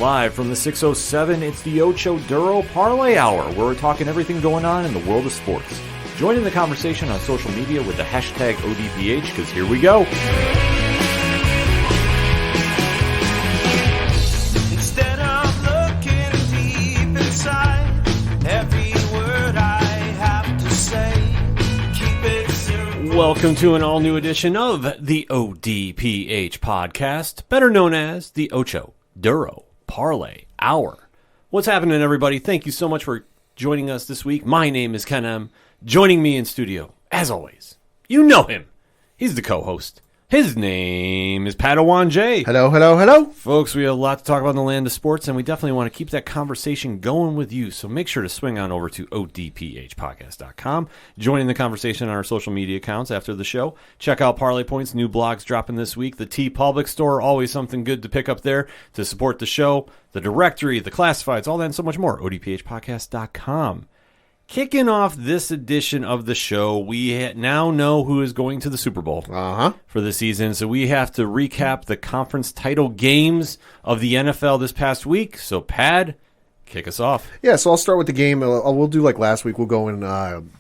Live from the 607, it's the Ocho Duro Parlay Hour, where we're talking everything going on in the world of sports. Join in the conversation on social media with the hashtag ODPH, because here we go. Instead of looking deep inside, every word I have to say, keep it simple. Welcome to an all-new edition of the ODPH podcast, better known as the Ocho Duro Parlay Hour. What's happening, everybody? Thank you so much for joining us this week. My name is Ken M. Joining me in studio, as always, you know him. He's the co-host. His name is Padawan J. Hello, hello, hello. Folks, we have a lot to talk about in the land of sports, and we definitely want to keep that conversation going with you. So make sure to swing on over to odphpodcast.com. Join in the conversation on our social media accounts after the show. Check out Parlay Points, new blogs dropping this week. The T Public Store, always something good to pick up there to support the show. The directory, the classifieds, all that and so much more. odphpodcast.com. Kicking off this edition of the show, we now know who is going to the Super Bowl for the season. So we have to recap the conference title games of the NFL this past week. So, Pad, kick us off. Yeah, so I'll start with the game. We'll do like last week. We'll go in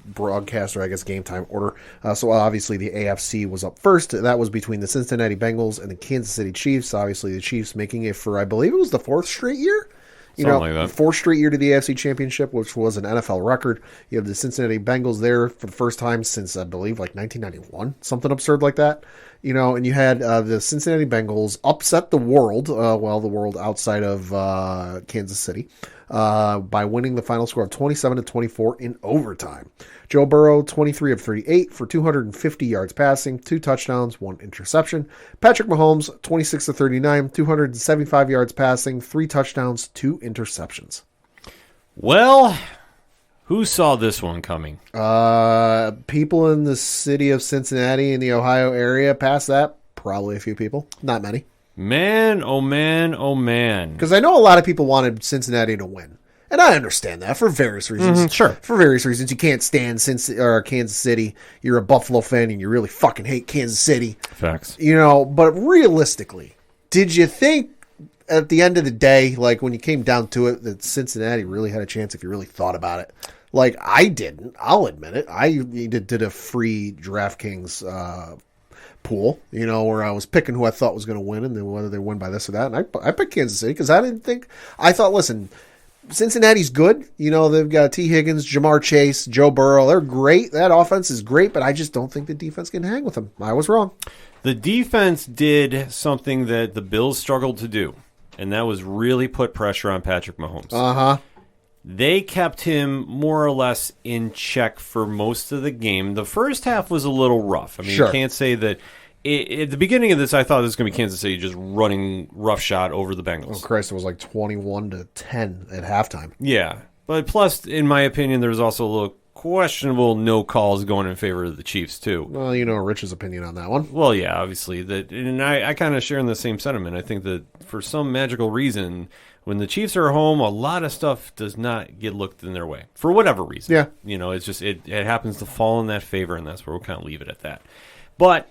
broadcast or I guess game time order. So obviously the AFC was up first. That was between the Cincinnati Bengals and the Kansas City Chiefs. Obviously the Chiefs making it for, I believe it was the fourth straight year. Like that. Fourth straight year to the AFC Championship, which was an NFL record. You have the Cincinnati Bengals there for the first time since, I believe, like 1991, something absurd like that. And you had the Cincinnati Bengals upset the world, the world outside of Kansas City, by winning the final score of 27-24 in overtime. Joe Burrow, 23 of 38 for 250 yards passing, 2 touchdowns, 1 interception. Patrick Mahomes, 26 of 39, 275 yards passing, 3 touchdowns, 2 interceptions. Well, who saw this one coming? People in the city of Cincinnati in the Ohio area. Past that, probably a few people. Not many. Man, oh man, oh man. Because I know a lot of people wanted Cincinnati to win. And I understand that for various reasons. Sure. For various reasons. You can't stand Kansas City. You're a Buffalo fan and you really fucking hate Kansas City. Facts. But realistically, did you think at the end of the day, like when you came down to it, that Cincinnati really had a chance if you really thought about it? Like, I didn't. I'll admit it. I did a free DraftKings pool, where I was picking who I thought was going to win and then whether they win by this or that. And I picked Kansas City because I thought, listen, Cincinnati's good. They've got T. Higgins, Jamar Chase, Joe Burrow. They're great. That offense is great, but I just don't think the defense can hang with them. I was wrong. The defense did something that the Bills struggled to do, and that was really put pressure on Patrick Mahomes. They kept him more or less in check for most of the game. The first half was a little rough. I mean, sure. You can't say that. At the beginning of this, I thought this was going to be Kansas City just running roughshod over the Bengals. Oh, Christ, it was like 21-10 at halftime. Yeah. But plus, in my opinion, there's also a little questionable no calls going in favor of the Chiefs, too. Well, Rich's opinion on that one. Well, yeah, obviously. And I kind of share in the same sentiment. I think that for some magical reason, when the Chiefs are home, a lot of stuff does not get looked in their way. For whatever reason. Yeah. It's just, it happens to fall in that favor, and that's where we'll kind of leave it at that. But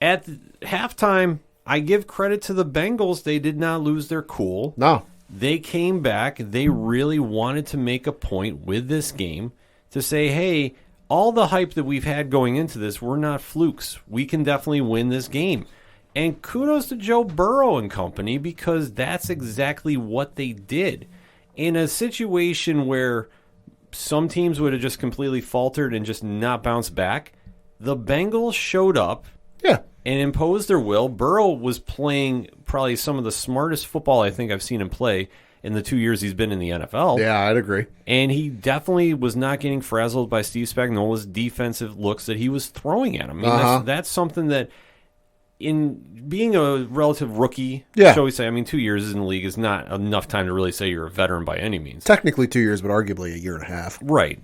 at halftime, I give credit to the Bengals. They did not lose their cool. No. They came back. They really wanted to make a point with this game to say, hey, all the hype that we've had going into this, we're not flukes. We can definitely win this game. And kudos to Joe Burrow and company because that's exactly what they did. In a situation where some teams would have just completely faltered and just not bounced back, the Bengals showed up. Yeah. And imposed their will. Burrow was playing probably some of the smartest football I think I've seen him play in the 2 years he's been in the NFL. Yeah, I'd agree. And he definitely was not getting frazzled by Steve Spagnuolo's defensive looks that he was throwing at him. I mean, that's something that, in being a relative rookie, shall we say, 2 years in the league is not enough time to really say you're a veteran by any means. Technically 2 years, but arguably a year and a half. Right.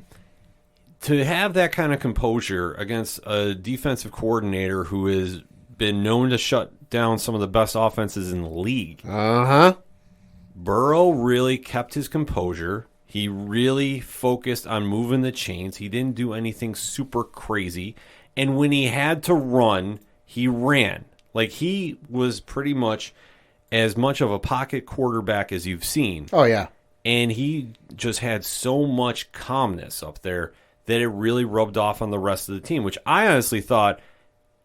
To have that kind of composure against a defensive coordinator who has been known to shut down some of the best offenses in the league. Burrow really kept his composure. He really focused on moving the chains. He didn't do anything super crazy. And when he had to run, he ran. Like, he was pretty much as much of a pocket quarterback as you've seen. Oh, yeah. And he just had so much calmness up there that it really rubbed off on the rest of the team, which I honestly thought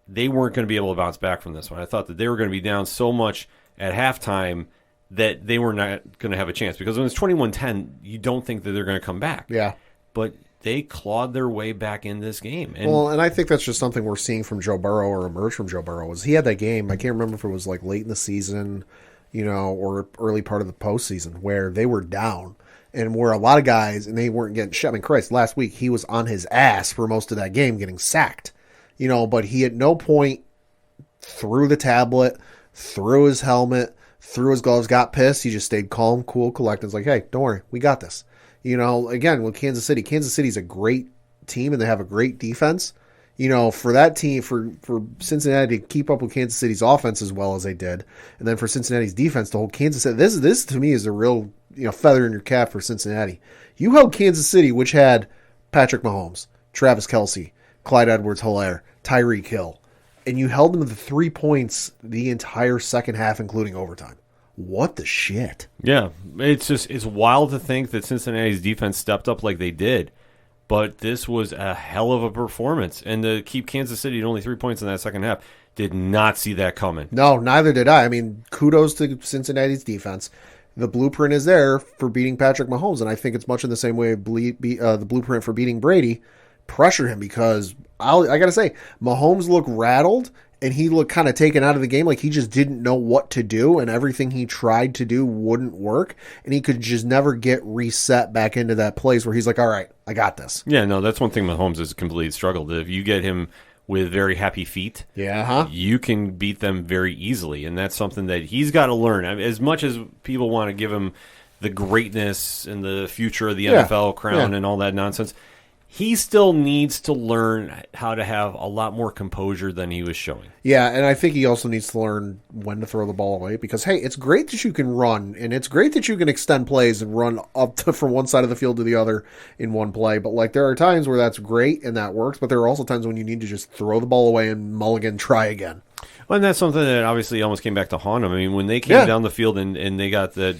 they weren't going to be able to bounce back from this one. I thought that they were going to be down so much at halftime that they were not going to have a chance. Because when it's 21-10, you don't think that they're going to come back. Yeah. But they clawed their way back in this game. And and I think that's just something we're seeing from Joe Burrow or emerge from Joe Burrow. Is he had that game, I can't remember if it was like late in the season, or early part of the postseason, where they were down. And where a lot of guys, and they weren't getting shot. I mean, Christ, last week he was on his ass for most of that game getting sacked. But he at no point threw the tablet, threw his helmet, threw his gloves, got pissed. He just stayed calm, cool, collected. It's like, hey, don't worry, we got this. Again, with Kansas City's a great team and they have a great defense. For that team, for Cincinnati to keep up with Kansas City's offense as well as they did, and then for Cincinnati's defense to hold Kansas City, this to me is a real feather in your cap for Cincinnati. You held Kansas City, which had Patrick Mahomes, Travis Kelce, Clyde Edwards-Helaire, Tyreek Hill, and you held them to 3 points the entire second half, including overtime. What the shit? yeah, it's wild to think that Cincinnati's defense stepped up like they did. But this was a hell of a performance. And to keep Kansas City at only 3 points in that second half, did not see that coming. No, neither did I. I mean, kudos to Cincinnati's defense. The blueprint is there for beating Patrick Mahomes, and I think it's much in the same way the blueprint for beating Brady. Pressure him, because I got to say, Mahomes looked rattled, and he looked kind of taken out of the game, like he just didn't know what to do, and everything he tried to do wouldn't work, and he could just never get reset back into that place where he's like, all right, I got this. Yeah, no, that's one thing Mahomes has completely struggled. If you get him with very happy feet, you can beat them very easily, and that's something that he's got to learn. I mean, as much as people want to give him the greatness and the future of the NFL crown and all that nonsense, he still needs to learn how to have a lot more composure than he was showing. Yeah, and I think he also needs to learn when to throw the ball away, because, hey, it's great that you can run, and it's great that you can extend plays and run up from one side of the field to the other in one play, but, there are times where that's great and that works, but there are also times when you need to just throw the ball away and mulligan, try again. Well, and that's something that obviously almost came back to haunt him. I mean, when they came down the field and they got the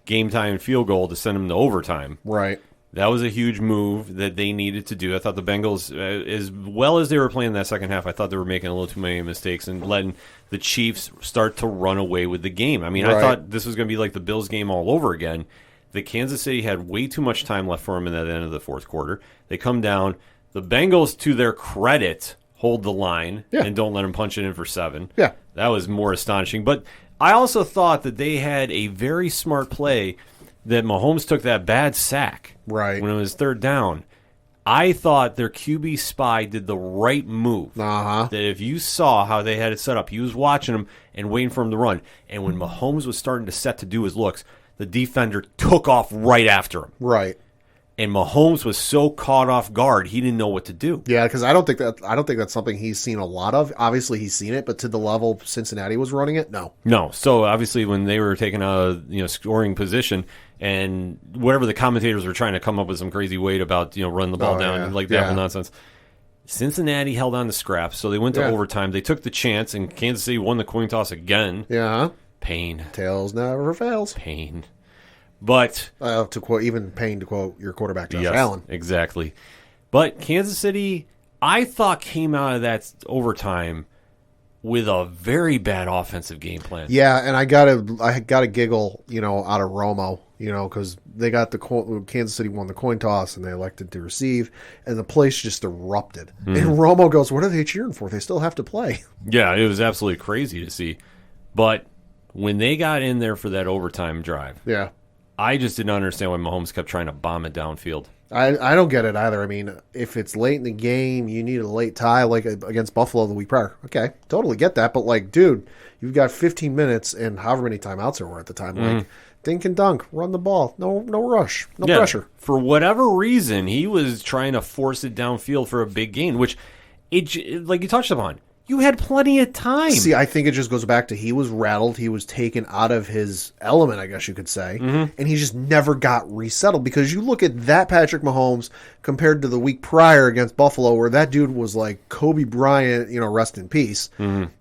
game-time field goal to send them to overtime. Right. That was a huge move that they needed to do. I thought the Bengals, as well as they were playing that second half, I thought they were making a little too many mistakes and letting the Chiefs start to run away with the game. I mean, I thought this was going to be like the Bills game all over again. The Kansas City had way too much time left for them in that end of the fourth quarter. They come down. The Bengals, to their credit, hold the line and don't let them punch it in for 7. Yeah. That was more astonishing. But I also thought that they had a very smart play that Mahomes took that bad sack when it was third down. I thought their QB spy did the right move. That if you saw how they had it set up, he was watching him and waiting for him to run. And when Mahomes was starting to set to do his looks, the defender took off right after him. Right. And Mahomes was so caught off guard, he didn't know what to do. Yeah, because I don't think that's something he's seen a lot of. Obviously, he's seen it, but to the level Cincinnati was running it, no. No. So obviously, when they were taking a scoring position, and whatever the commentators were trying to come up with some crazy weight about run the ball down and that whole nonsense, Cincinnati held on to scraps, so they went to overtime. They took the chance, and Kansas City won the coin toss again. Yeah. Pain. Tails never fails. Pain. But to quote your quarterback, Josh Allen. Exactly. But Kansas City, I thought, came out of that overtime with a very bad offensive game plan. Yeah, and I gotta giggle, out of Romo, because they got Kansas City won the coin toss and they elected to receive, and the place just erupted. And Romo goes, "What are they cheering for? They still have to play." Yeah, it was absolutely crazy to see. But when they got in there for that overtime drive, I just didn't understand why Mahomes kept trying to bomb it downfield. I don't get it either. I mean, if it's late in the game, you need a late tie like against Buffalo the week prior. Okay, totally get that. But, dude, you've got 15 minutes and however many timeouts there were at the time. Dink and dunk, run the ball. No rush, no pressure. For whatever reason, he was trying to force it downfield for a big gain, which, like you touched upon, You had plenty of time. See, I think it just goes back to he was rattled. He was taken out of his element, I guess you could say. And he just never got resettled. Because you look at that Patrick Mahomes compared to the week prior against Buffalo, where that dude was like Kobe Bryant, rest in peace,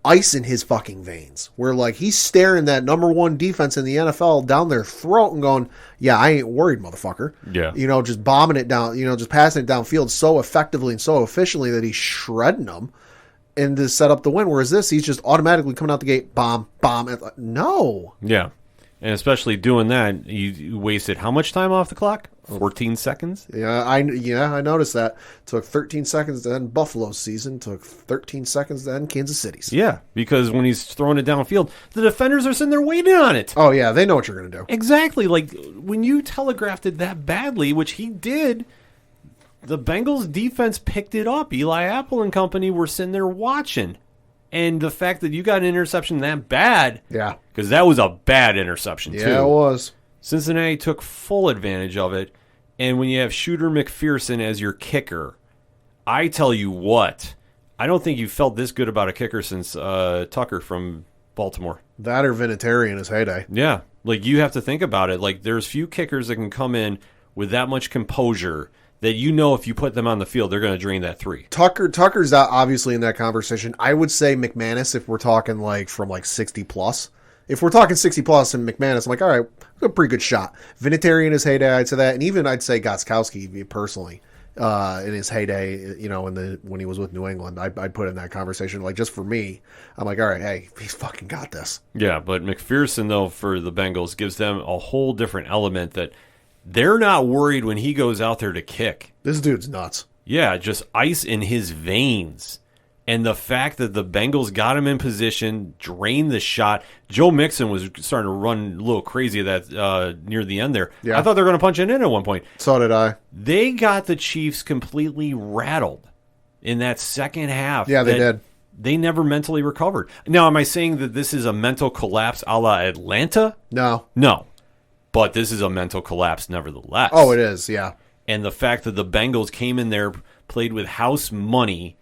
ice in his fucking veins. Where like he's staring that number one defense in the NFL down their throat and going, yeah, I ain't worried, motherfucker. Yeah. Just bombing it down, just passing it downfield so effectively and so efficiently that he's shredding them. And to set up the win, whereas this, he's just automatically coming out the gate, bomb. No. Yeah. And especially doing that, you wasted how much time off the clock? 14 seconds? Yeah, I noticed that. Took 13 seconds to end Buffalo's season. Took 13 seconds to end Kansas City's. Yeah, because when he's throwing it downfield, the defenders are sitting there waiting on it. Oh, yeah, they know what you're going to do. Exactly. Like, when you telegraphed it that badly, which he did, the Bengals defense picked it up. Eli Apple and company were sitting there watching. And the fact that you got an interception that bad, yeah, because that was a bad interception, too. Yeah, it was. Cincinnati took full advantage of it. And when you have Shooter McPherson as your kicker, I tell you what, I don't think you felt this good about a kicker since Tucker from Baltimore. That or Vinatieri in his heyday. Yeah. Like, you have to think about it. Like, there's few kickers that can come in with that much composure that if you put them on the field, they're going to drain that three. Tucker's obviously in that conversation. I would say McManus if we're talking like from like 60 plus. If we're talking 60 plus and McManus, I'm like, all right, a pretty good shot. Vinatieri in his heyday, I'd say that, and even I'd say Gostkowski personally in his heyday, when he was with New England, I'd put in that conversation. Like just for me, I'm like, all right, hey, he's fucking got this. Yeah, but McPherson though for the Bengals gives them a whole different element that. They're not worried when he goes out there to kick. This dude's nuts. Yeah, just ice in his veins. And the fact that the Bengals got him in position, drained the shot. Joe Mixon was starting to run a little crazy that near the end there. Yeah. I thought they were going to punch it in at one point. So did I. They got the Chiefs completely rattled in that second half. Yeah, they did. They never mentally recovered. Now, am I saying that this is a mental collapse a la Atlanta? No. No. But this is a mental collapse nevertheless. Oh, it is, yeah. And the fact that the Bengals came in there, played with house money,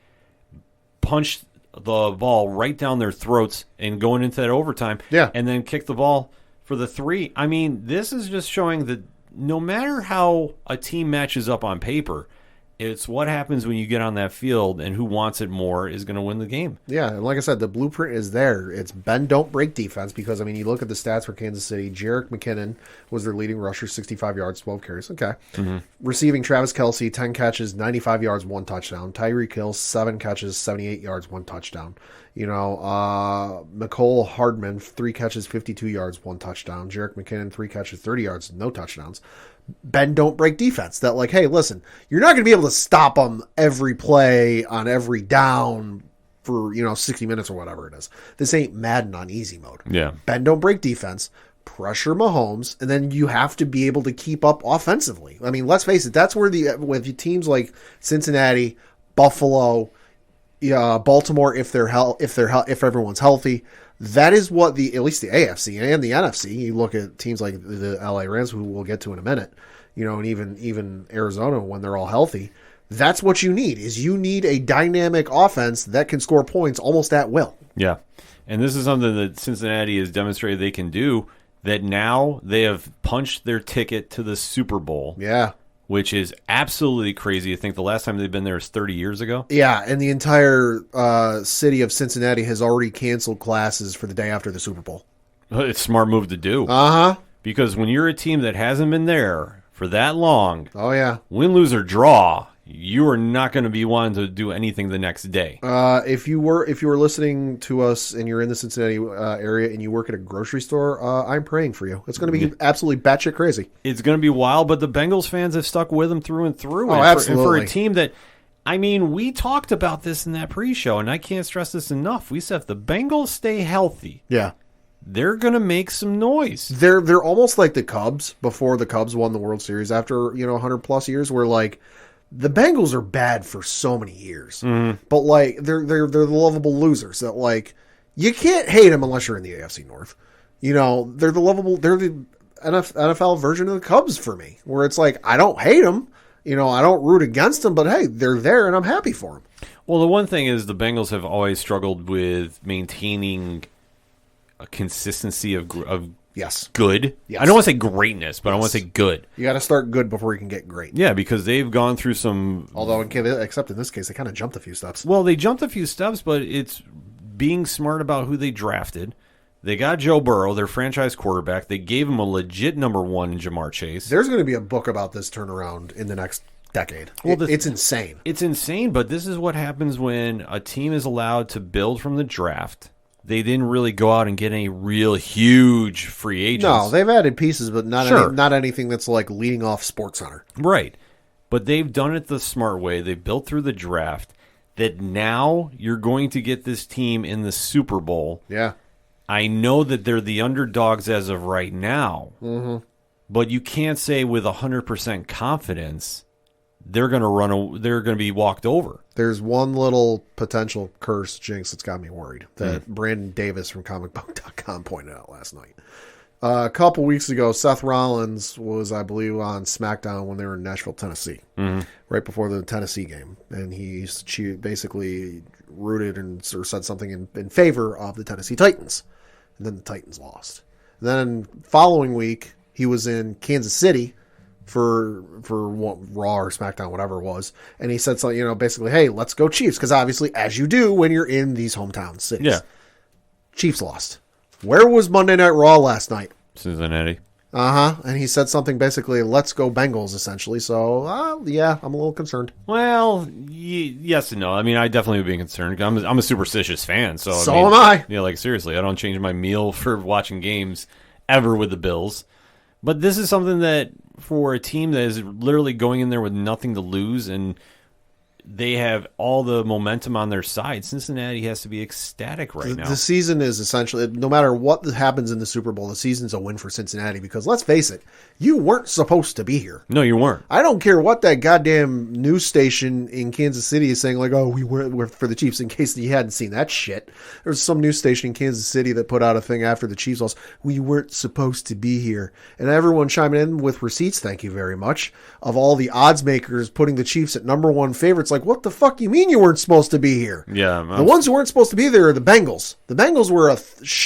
punched the ball right down their throats and going into that overtime, and then kicked the ball for the three. I mean, this is just showing that no matter how a team matches up on paper, it's what happens when you get on that field, and who wants it more is going to win the game. Yeah, and like I said, the blueprint is there. It's bend, don't break defense because, you look at the stats for Kansas City. Jerick McKinnon was their leading rusher, 65 yards, 12 carries. Okay. Receiving Travis Kelce, 10 catches, 95 yards, 1 touchdown. Tyreek Hill, 7 catches, 78 yards, 1 touchdown. Mecole Hardman, 3 catches, 52 yards, 1 touchdown. Jerick McKinnon, 3 catches, 30 yards, no touchdowns. Bend, don't break defense. That like, hey, listen, you're not going to be able to stop them every play on every down for 60 minutes or whatever it is. This ain't Madden on easy mode. Yeah. Bend, don't break defense. Pressure Mahomes, and then you have to be able to keep up offensively. Let's face it. That's where with teams like Cincinnati, Buffalo, Baltimore, if everyone's healthy. That is what at least the AFC and the NFC, you look at teams like the LA Rams, who we'll get to in a minute, and even Arizona when they're all healthy. That's what you need, is you need a dynamic offense that can score points almost at will. Yeah. And this is something that Cincinnati has demonstrated they can do, that now they have punched their ticket to the Super Bowl. Yeah. Which is absolutely crazy. I think the last time they've been there is 30 years ago. Yeah, and the entire city of Cincinnati has already canceled classes for the day after the Super Bowl. It's a smart move to do. Uh-huh. Because when you're a team that hasn't been there for that long, oh yeah, win, lose, or draw, you are not going to be wanting to do anything the next day. If you were listening to us and you're in the Cincinnati area and you work at a grocery store, I'm praying for you. It's going to be absolutely batshit crazy. It's going to be wild, but the Bengals fans have stuck with them through and through. Oh, and absolutely. For a team that, we talked about this in that pre-show, and I can't stress this enough. We said if the Bengals stay healthy, yeah, they're going to make some noise. They're almost like the Cubs before the Cubs won the World Series after 100 plus years, where like. The Bengals are bad for so many years, but like they're the lovable losers that like you can't hate them unless you're in the AFC North. They're the NFL version of the Cubs for me, where it's like I don't hate them, I don't root against them, but hey, they're there and I'm happy for them. Well, the one thing is the Bengals have always struggled with maintaining a consistency of Yes. good. Yes. I don't want to say greatness, but I want to say good. You got to start good before you can get great. Yeah, because they've gone through some... Although, except in this case, they kind of jumped a few steps. Well, they jumped a few steps, but it's being smart about who they drafted. They got Joe Burrow, their franchise quarterback. They gave him a legit number one in Jamar Chase. There's going to be a book about this turnaround in the next decade. Well, It's insane. It's insane, but this is what happens when a team is allowed to build from the draft. They didn't really go out and get any real huge free agents. No, they've added pieces, but not Sure. not anything that's like leading off SportsCenter. Right. But they've done it the smart way. They built through the draft that now you're going to get this team in the Super Bowl. Yeah. I know that they're the underdogs as of right now, but you can't say with 100% confidence they're going to be walked over. There's one little potential curse jinx that's got me worried that Brandon Davis from comicbook.com pointed out last night. A couple weeks ago, Seth Rollins was, I believe, on SmackDown when they were in Nashville, Tennessee, right before the Tennessee game. And he basically rooted or said something in favor of the Tennessee Titans. And then the Titans lost. And then following week, he was in Kansas City for Raw or SmackDown, whatever it was. And he said something, basically, hey, let's go Chiefs. Because obviously, as you do when you're in these hometown cities. Yeah. Chiefs lost. Where was Monday Night Raw last night? Cincinnati. And he said something basically, let's go Bengals, essentially. So, yeah, I'm a little concerned. Well, yes and no. I mean, I definitely would be concerned. I'm a superstitious fan. So Am I. Yeah, like, seriously, I don't change my meal for watching games ever with the Bills. But this is something that, for a team that is literally going in there with nothing to lose and they have all the momentum on their side, Cincinnati has to be ecstatic right now. The season is essentially, no matter what happens in the Super Bowl, the season's a win for Cincinnati because, let's face it, you weren't supposed to be here. No, you weren't. I don't care what that goddamn news station in Kansas City is saying, like, oh, we're for the Chiefs, in case you hadn't seen that shit. There's some news station in Kansas City that put out a thing after the Chiefs lost, we weren't supposed to be here. And everyone chiming in with receipts, thank you very much, of all the odds makers putting the Chiefs at number one favorites. Like, what the fuck you mean you weren't supposed to be here? Yeah. The ones who weren't supposed to be there are the Bengals. The Bengals were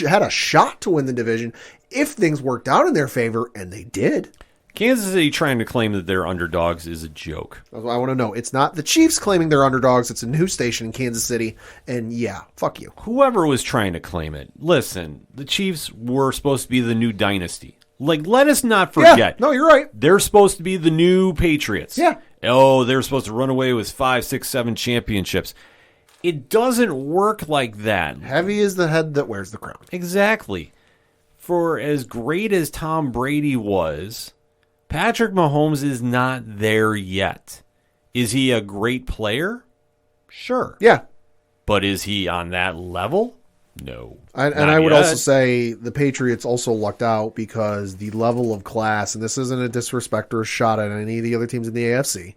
had a shot to win the division if things worked out in their favor, and they did. Kansas City trying to claim that they're underdogs is a joke. I want to know. It's not the Chiefs claiming they're underdogs. It's a news station in Kansas City. And yeah, fuck you. Whoever was trying to claim it, listen, the Chiefs were supposed to be the new dynasty. Like, let us not forget. Yeah, no, you're right. They're supposed to be the new Patriots. Yeah. Oh, they're supposed to run away with 5, 6, 7 championships. It doesn't work like that. Heavy is the head that wears the crown. Exactly. For as great as Tom Brady was, Patrick Mahomes is not there yet. Is he a great player? Sure. Yeah. But is he on that level? No. And I would also say the Patriots also lucked out because the level of class, and this isn't a disrespect or a shot at any of the other teams in the AFC,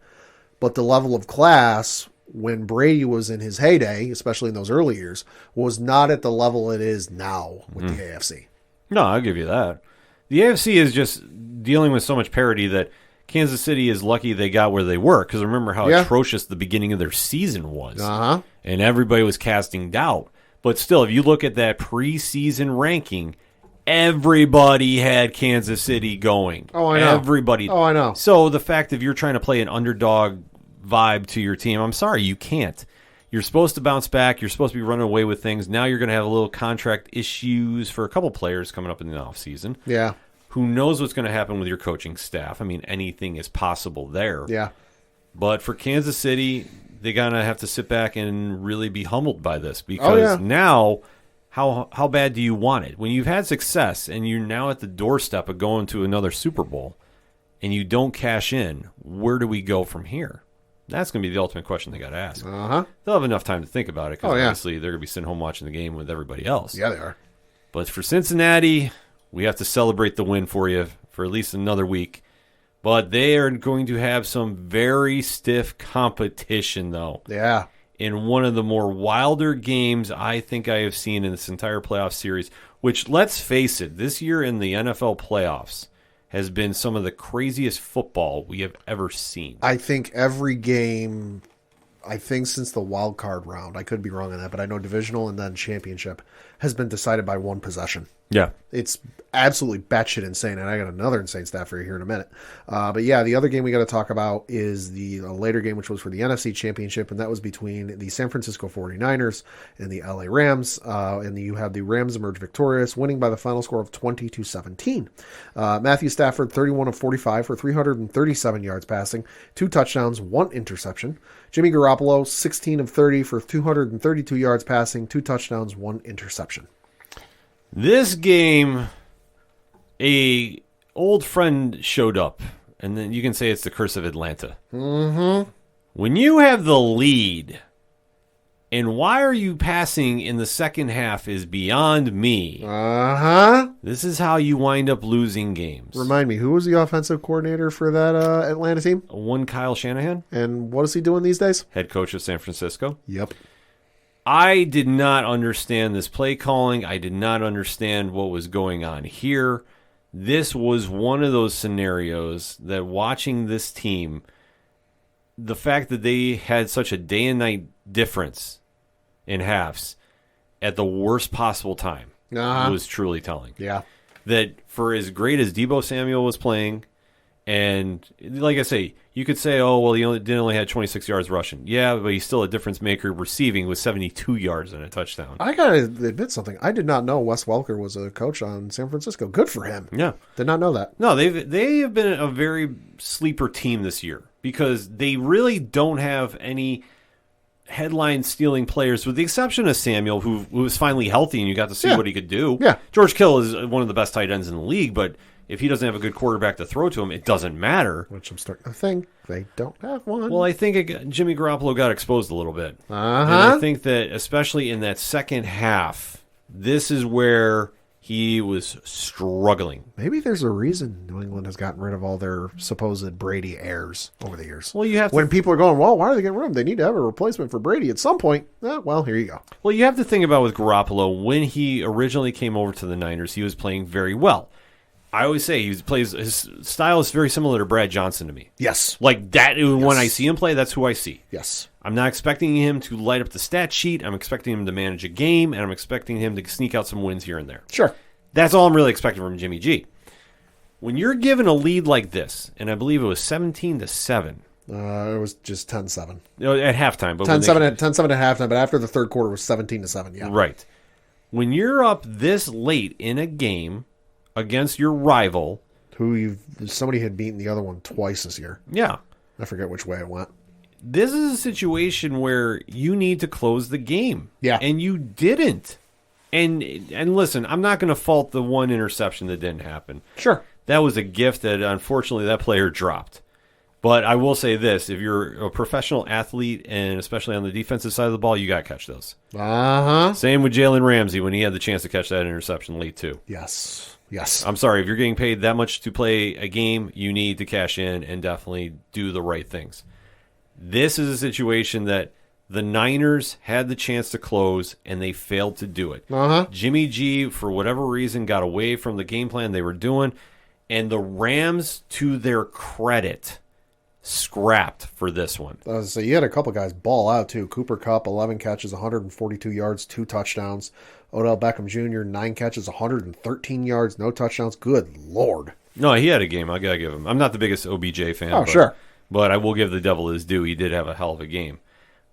but the level of class when Brady was in his heyday, especially in those early years, was not at the level it is now with the AFC. No, I'll give you that. The AFC is just dealing with so much parity that Kansas City is lucky they got where they were, because remember how atrocious the beginning of their season was. And everybody was casting doubt. But still, if you look at that preseason ranking, everybody had Kansas City going. Oh, I know. Everybody. Oh, I know. So the fact that you're trying to play an underdog vibe to your team, I'm sorry, you can't. You're supposed to bounce back. You're supposed to be running away with things. Now you're going to have a little contract issues for a couple players coming up in the offseason. Yeah. Who knows what's going to happen with your coaching staff? I mean, anything is possible there. Yeah. But for Kansas City, they're going to have to sit back and really be humbled by this, because now how bad do you want it? When you've had success and you're now at the doorstep of going to another Super Bowl and you don't cash in, where do we go from here? That's going to be the ultimate question they got to ask. They'll have enough time to think about it, because obviously they're going to be sitting home watching the game with everybody else. Yeah, they are. But for Cincinnati, we have to celebrate the win for you for at least another week. But they are going to have some very stiff competition, though. Yeah. In one of the more wilder games I think I have seen in this entire playoff series, which, let's face it, this year in the NFL playoffs has been some of the craziest football we have ever seen. I think every game I think since the wild card round, I could be wrong on that, but I know divisional and then championship has been decided by one possession. Yeah. It's absolutely batshit insane, and I got another insane stat for you here in a minute. But yeah, the other game we got to talk about is the later game, which was for the NFC Championship, and that was between the San Francisco 49ers and the LA Rams. And you had the Rams emerge victorious, winning by the final score of 20-17. Matthew Stafford, 31 of 45 for 337 yards passing, 2 touchdowns, 1 interception. Jimmy Garoppolo, 16 of 30 for 232 yards passing, 2 touchdowns, 1 interception. This game, a old friend showed up, and then you can say it's the curse of Atlanta. Mm-hmm. When you have the lead, and why are you passing in the second half is beyond me. Uh-huh. This is how you wind up losing games. Remind me, who was the offensive coordinator for that Atlanta team? One Kyle Shanahan, And what is he doing these days? head coach of San Francisco. Yep. I did not understand this play calling. I did not understand what was going on here. This was one of those scenarios that watching this team, the fact that they had such a day and night difference in halves at the worst possible time was truly telling. Yeah. That for as great as Deebo Samuel was playing, and like I say, you could say, oh, well, he only had 26 yards rushing. Yeah, but he's still a difference maker receiving with 72 yards and a touchdown. I got to admit something. I did not know Wes Welker was a coach on San Francisco. Good for him. Yeah. Did not know that. No, they have been a very sleeper team this year because they really don't have any headline-stealing players, with the exception of Samuel, who was finally healthy and you got to see what he could do. Yeah. George Kittle is one of the best tight ends in the league, but if he doesn't have a good quarterback to throw to him, it doesn't matter. Which I'm starting to think they don't have one. Well, I think Jimmy Garoppolo got exposed a little bit. Uh-huh. And I think that, especially in that second half, this is where he was struggling. Maybe there's a reason New England has gotten rid of all their supposed Brady heirs over the years. Well, you have to, when people are going, well, why are they getting rid of him? They need to have a replacement for Brady at some point. Well, here you go. Well, you have to think about with Garoppolo, when he originally came over to the Niners, he was playing very well. I always say his style is very similar to Brad Johnson to me. Yes. Like that, when I see him play, that's who I see. Yes. I'm not expecting him to light up the stat sheet. I'm expecting him to manage a game, and I'm expecting him to sneak out some wins here and there. Sure. That's all I'm really expecting from Jimmy G. When you're given a lead like this, and I believe it was 17-7. It was just 10-7. At halftime. 10-7 at halftime, but after the third quarter it was 17-7, yeah. Right. When you're up this late in a game against your rival, somebody had beaten the other one twice this year. Yeah. I forget which way it went. This is a situation where you need to close the game. Yeah. And you didn't. And listen, I'm not going to fault the one interception that didn't happen. Sure. That was a gift that, unfortunately, that player dropped. But I will say this, if you're a professional athlete, and especially on the defensive side of the ball, you got to catch those. Uh-huh. Same with Jalen Ramsey when he had the chance to catch that interception late, too. Yes. I'm sorry, if you're getting paid that much to play a game, you need to cash in and definitely do the right things. This is a situation that the Niners had the chance to close, and they failed to do it. Uh-huh. Jimmy G, for whatever reason, got away from the game plan they were doing, and the Rams, to their credit, scrapped for this one. So you had a couple guys ball out, too. Cooper Kupp, 11 catches, 142 yards, 2 touchdowns. Odell Beckham Jr., 9 catches, 113 yards, no touchdowns. Good Lord. No, he had a game. I got to give him. I'm not the biggest OBJ fan. Oh, sure. But I will give the devil his due. He did have a hell of a game.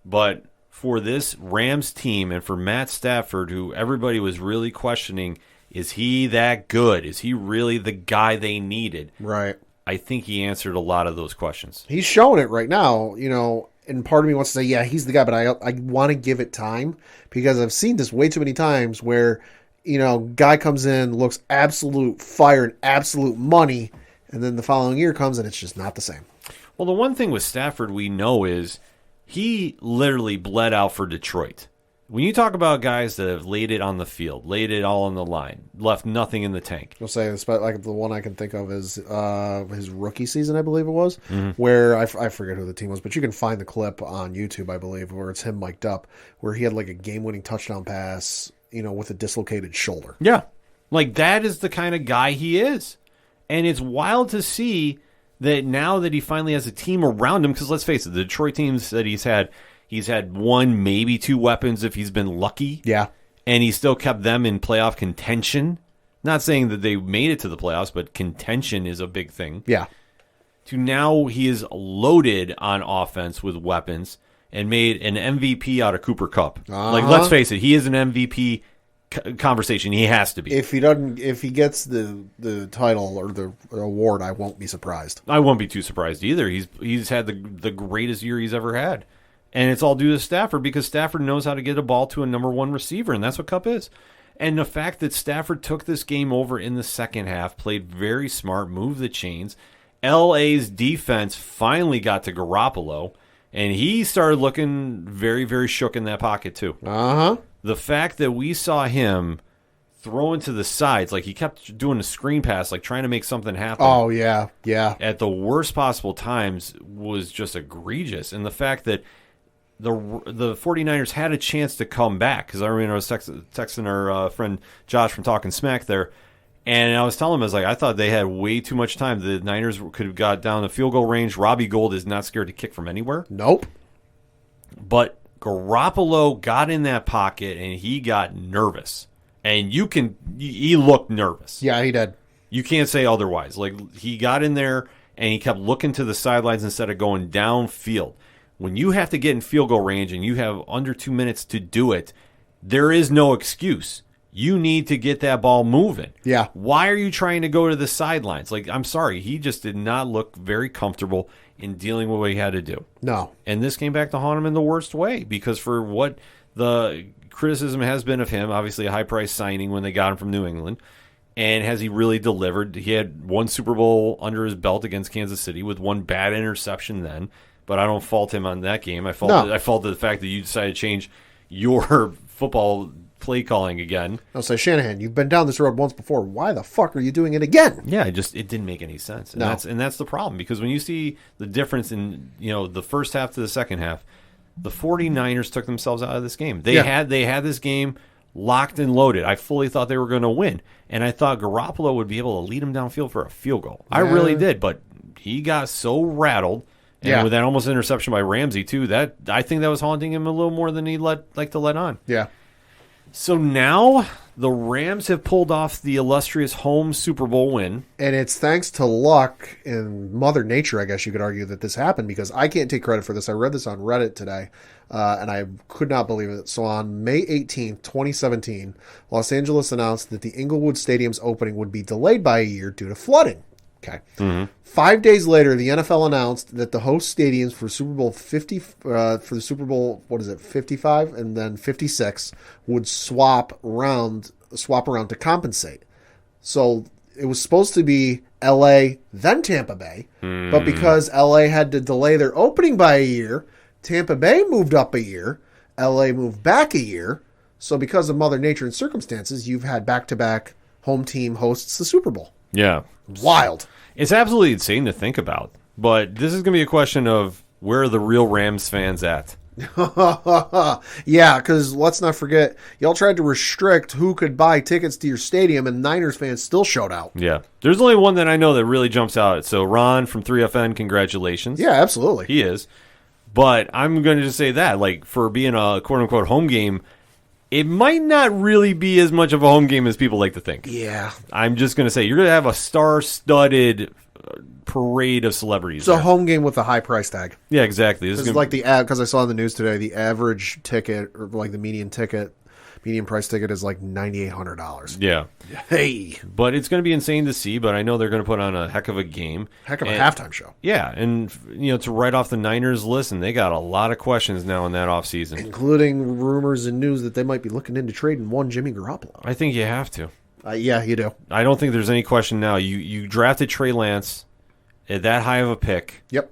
But for this Rams team and for Matt Stafford, who everybody was really questioning, is he that good? Is he really the guy they needed? Right. I think he answered a lot of those questions. He's showing it right now, and part of me wants to say, yeah, he's the guy, but I want to give it time because I've seen this way too many times where, guy comes in, looks absolute fire and absolute money, and then the following year comes and it's just not the same. Well, the one thing with Stafford we know is he literally bled out for Detroit. When you talk about guys that have laid it on the field, laid it all on the line, left nothing in the tank. I'll say, like the one I can think of is his rookie season, I believe it was, where I forget who the team was, but you can find the clip on YouTube, I believe, where it's him mic'd up, where he had like a game-winning touchdown pass, with a dislocated shoulder. Yeah. Like that is the kind of guy he is. And it's wild to see that now that he finally has a team around him, because let's face it, the Detroit teams that he's had, He's had one, maybe two weapons if he's been lucky. Yeah. And he still kept them in playoff contention. Not saying that they made it to the playoffs, but contention is a big thing. Yeah. To now he is loaded on offense with weapons and made an MVP out of Cooper Kupp. Like, let's face it, he is an MVP conversation. He has to be. If he gets the title or the award, I won't be surprised. I won't be too surprised either. He's had the greatest year he's ever had. And it's all due to Stafford because Stafford knows how to get a ball to a number one receiver, and that's what Kupp is. And the fact that Stafford took this game over in the second half, played very smart, moved the chains. LA's defense finally got to Garoppolo, and he started looking very, very shook in that pocket too. Uh-huh. The fact that we saw him throwing to the sides, like he kept doing a screen pass, like trying to make something happen. Oh, yeah, yeah. At the worst possible times was just egregious. And the fact that the 49ers had a chance to come back, because I remember I was texting our friend Josh from Talking Smack there, and I was telling him, I was like, I thought they had way too much time. The Niners could have got down the field goal range. Robbie Gould is not scared to kick from anywhere. Nope. But Garoppolo got in that pocket, and he got nervous. And he looked nervous. Yeah, he did. You can't say otherwise. Like, he got in there, and he kept looking to the sidelines instead of going downfield. When you have to get in field goal range and you have under 2 minutes to do it, there is no excuse. You need to get that ball moving. Yeah. Why are you trying to go to the sidelines? Like, I'm sorry, he just did not look very comfortable in dealing with what he had to do. No. And this came back to haunt him in the worst way, because for what the criticism has been of him, obviously a high-price signing when they got him from New England, and has he really delivered? He had one Super Bowl under his belt against Kansas City with one bad interception then. But I don't fault him on that game. I fault the fact that you decided to change your football play calling again. I'll say, Shanahan, you've been down this road once before. Why the fuck are you doing it again? Yeah, it didn't make any sense. And that's the problem, because when you see the difference in, the first half to the second half, the 49ers took themselves out of this game. They had this game locked and loaded. I fully thought they were going to win, and I thought Garoppolo would be able to lead them downfield for a field goal. I really did, but he got so rattled. And with that almost interception by Ramsey, too, that I think that was haunting him a little more than he'd like to let on. Yeah. So now the Rams have pulled off the illustrious home Super Bowl win. And it's thanks to luck and Mother Nature, I guess you could argue, that this happened, because I can't take credit for this. I read this on Reddit today, and I could not believe it. So on May 18th, 2017, Los Angeles announced that the Inglewood Stadium's opening would be delayed by a year due to flooding. Okay. Mm-hmm. 5 days later, the NFL announced that the host stadiums for Super Bowl 55 and then 56 would swap around to compensate. So it was supposed to be LA, then Tampa Bay, but because LA had to delay their opening by a year, Tampa Bay moved up a year, LA moved back a year. So because of Mother Nature and circumstances, you've had back-to-back home team hosts the Super Bowl. Yeah. Wild. It's absolutely insane to think about. But this is going to be a question of, where are the real Rams fans at? Yeah, because let's not forget, y'all tried to restrict who could buy tickets to your stadium, and Niners fans still showed out. Yeah. There's only one that I know that really jumps out. So Ron from 3FN, congratulations. Yeah, absolutely. He is. But I'm going to just say that, like, for being a quote-unquote home game, it might not really be as much of a home game as people like to think. Yeah. I'm just going to say, you're going to have a star-studded parade of celebrities. It's a home game with a high price tag. Yeah, exactly. This is like because I saw in the news today, the average ticket, or like the median price ticket is like $9,800. Yeah. Hey. But it's going to be insane to see, but I know they're going to put on a heck of a game. Heck of a halftime show. Yeah, and to write off the Niners, listen, they got a lot of questions now in that offseason. Including rumors and news that they might be looking into trading one Jimmy Garoppolo. I think you have to. Yeah, you do. I don't think there's any question now. You drafted Trey Lance at that high of a pick. Yep.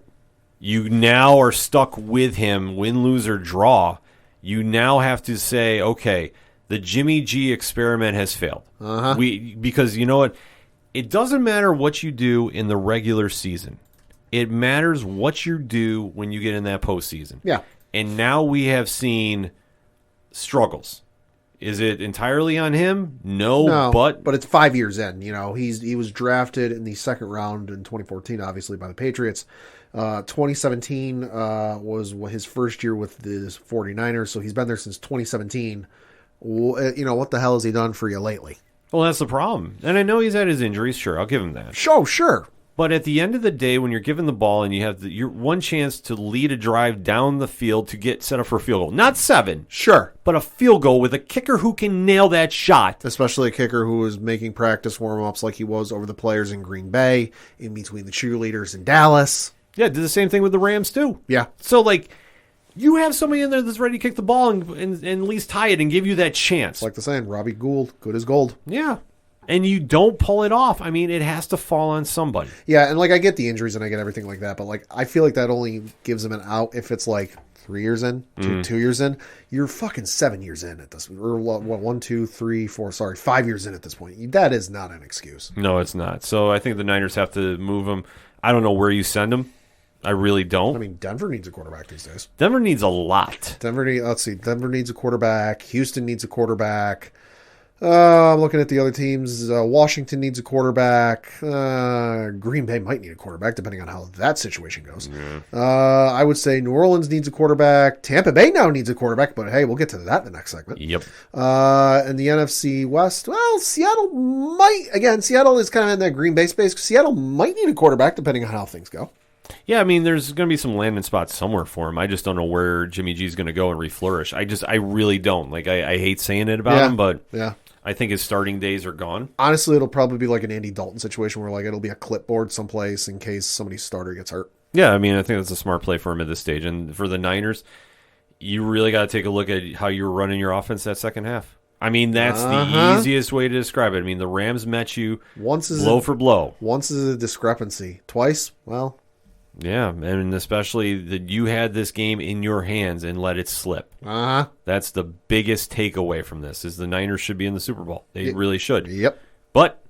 You now are stuck with him, win, lose, or draw. You now have to say, okay, the Jimmy G experiment has failed. Uh-huh. Because you know what? It doesn't matter what you do in the regular season. It matters what you do when you get in that postseason. Yeah. And now we have seen struggles. Is it entirely on him? No, but it's 5 years in. He was drafted in the second round in 2014, obviously by the Patriots. 2017 was his first year with the 49ers, so he's been there since 2017. What the hell has he done for you lately? Well, that's the problem. And I know he's had his injuries. Sure, I'll give him that. Sure. But at the end of the day, when you're given the ball and you have your one chance to lead a drive down the field to get set up for a field goal, not 7, Sure. but a field goal with a kicker who can nail that shot. Especially a kicker who was making practice warm-ups like he was over the players in Green Bay, in between the cheerleaders in Dallas. Yeah, did the same thing with the Rams too. Yeah. So, you have somebody in there that's ready to kick the ball and at least tie it and give you that chance. Like the saying, Robbie Gould, good as gold. Yeah. And you don't pull it off. I mean, it has to fall on somebody. Yeah, and I get the injuries and I get everything like that, but I feel like that only gives him an out if it's 3 years in, 2 years in. You're fucking 7 years in at this, or 1, 2, 3, 4. Sorry, 5 years in at this point. That is not an excuse. No, it's not. So I think the Niners have to move him. I don't know where you send him. I really don't. I mean, Denver needs a quarterback these days. Denver needs a lot. Denver needs a quarterback. Houston needs a quarterback. I'm looking at the other teams. Washington needs a quarterback. Green Bay might need a quarterback, depending on how that situation goes. Yeah. I would say New Orleans needs a quarterback. Tampa Bay now needs a quarterback, but hey, we'll get to that in the next segment. Yep. And the NFC West, well, Seattle is kind of in that Green Bay space. Seattle might need a quarterback, depending on how things go. Yeah, I mean, there's going to be some landing spots somewhere for him. I just don't know where Jimmy G's going to go and reflourish. I really don't. I hate saying it about him, but yeah. I think his starting days are gone. Honestly, it'll probably be like an Andy Dalton situation where it'll be a clipboard someplace in case somebody's starter gets hurt. Yeah, I mean, I think that's a smart play for him at this stage. And for the Niners, you really got to take a look at how you were running your offense that second half. I mean, that's the easiest way to describe it. I mean, the Rams met you blow for blow. Once is a discrepancy. Twice, well... Yeah, and especially that you had this game in your hands and let it slip. Uh-huh. That's the biggest takeaway from this, is the Niners should be in the Super Bowl. They really should. Yep. But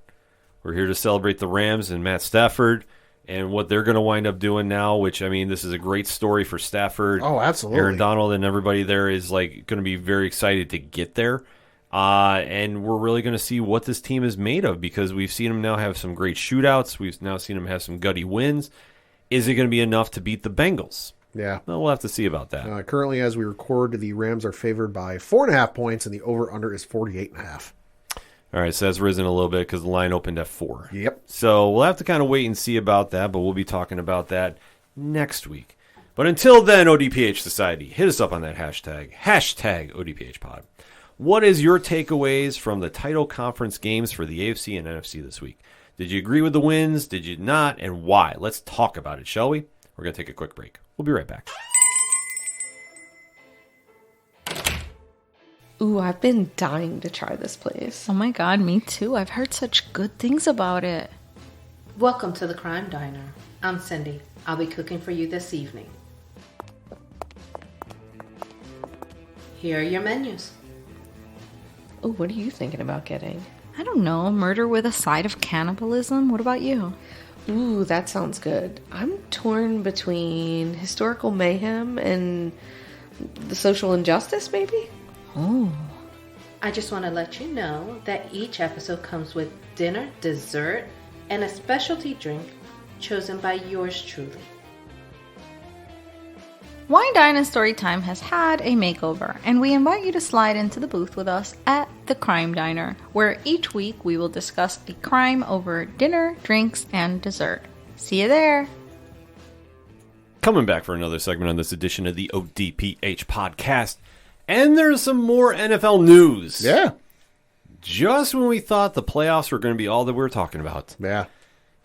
we're here to celebrate the Rams and Matt Stafford and what they're going to wind up doing now, which, I mean, this is a great story for Stafford. Oh, absolutely. Aaron Donald and everybody there is going to be very excited to get there. And we're really going to see what this team is made of, because we've seen them now have some great shootouts. We've now seen them have some gutty wins. Is it going to be enough to beat the Bengals? Yeah. Well, we'll have to see about that. Currently, as we record, the Rams are favored by 4.5 points, and the over-under is 48.5. All right, so that's risen a little bit because the line opened at 4. Yep. So we'll have to kind of wait and see about that, but we'll be talking about that next week. But until then, ODPH Society, hit us up on that hashtag ODPHpod. What is your takeaways from the title conference games for the AFC and NFC this week? Did you agree with the wins? Did you not? And why? Let's talk about it, shall we? We're going to take a quick break. We'll be right back. Ooh, I've been dying to try this place. Oh my god, me too. I've heard such good things about it. Welcome to the Crime Diner. I'm Cindy. I'll be cooking for you this evening. Here are your menus. Oh, what are you thinking about getting? I don't know, murder with a side of cannibalism? What about you? Ooh, that sounds good. I'm torn between historical mayhem and the social injustice, maybe? Oh. I just want to let you know that each episode comes with dinner, dessert, and a specialty drink chosen by yours truly. Wine Dine and Storytime has had a makeover, and we invite you to slide into the booth with us at the Crime Diner, where each week we will discuss a crime over dinner, drinks, and dessert. See you there! Coming back for another segment on this edition of the ODPH podcast. And there's some more NFL news. Yeah. Just when we thought the playoffs were going to be all that we were talking about. Yeah.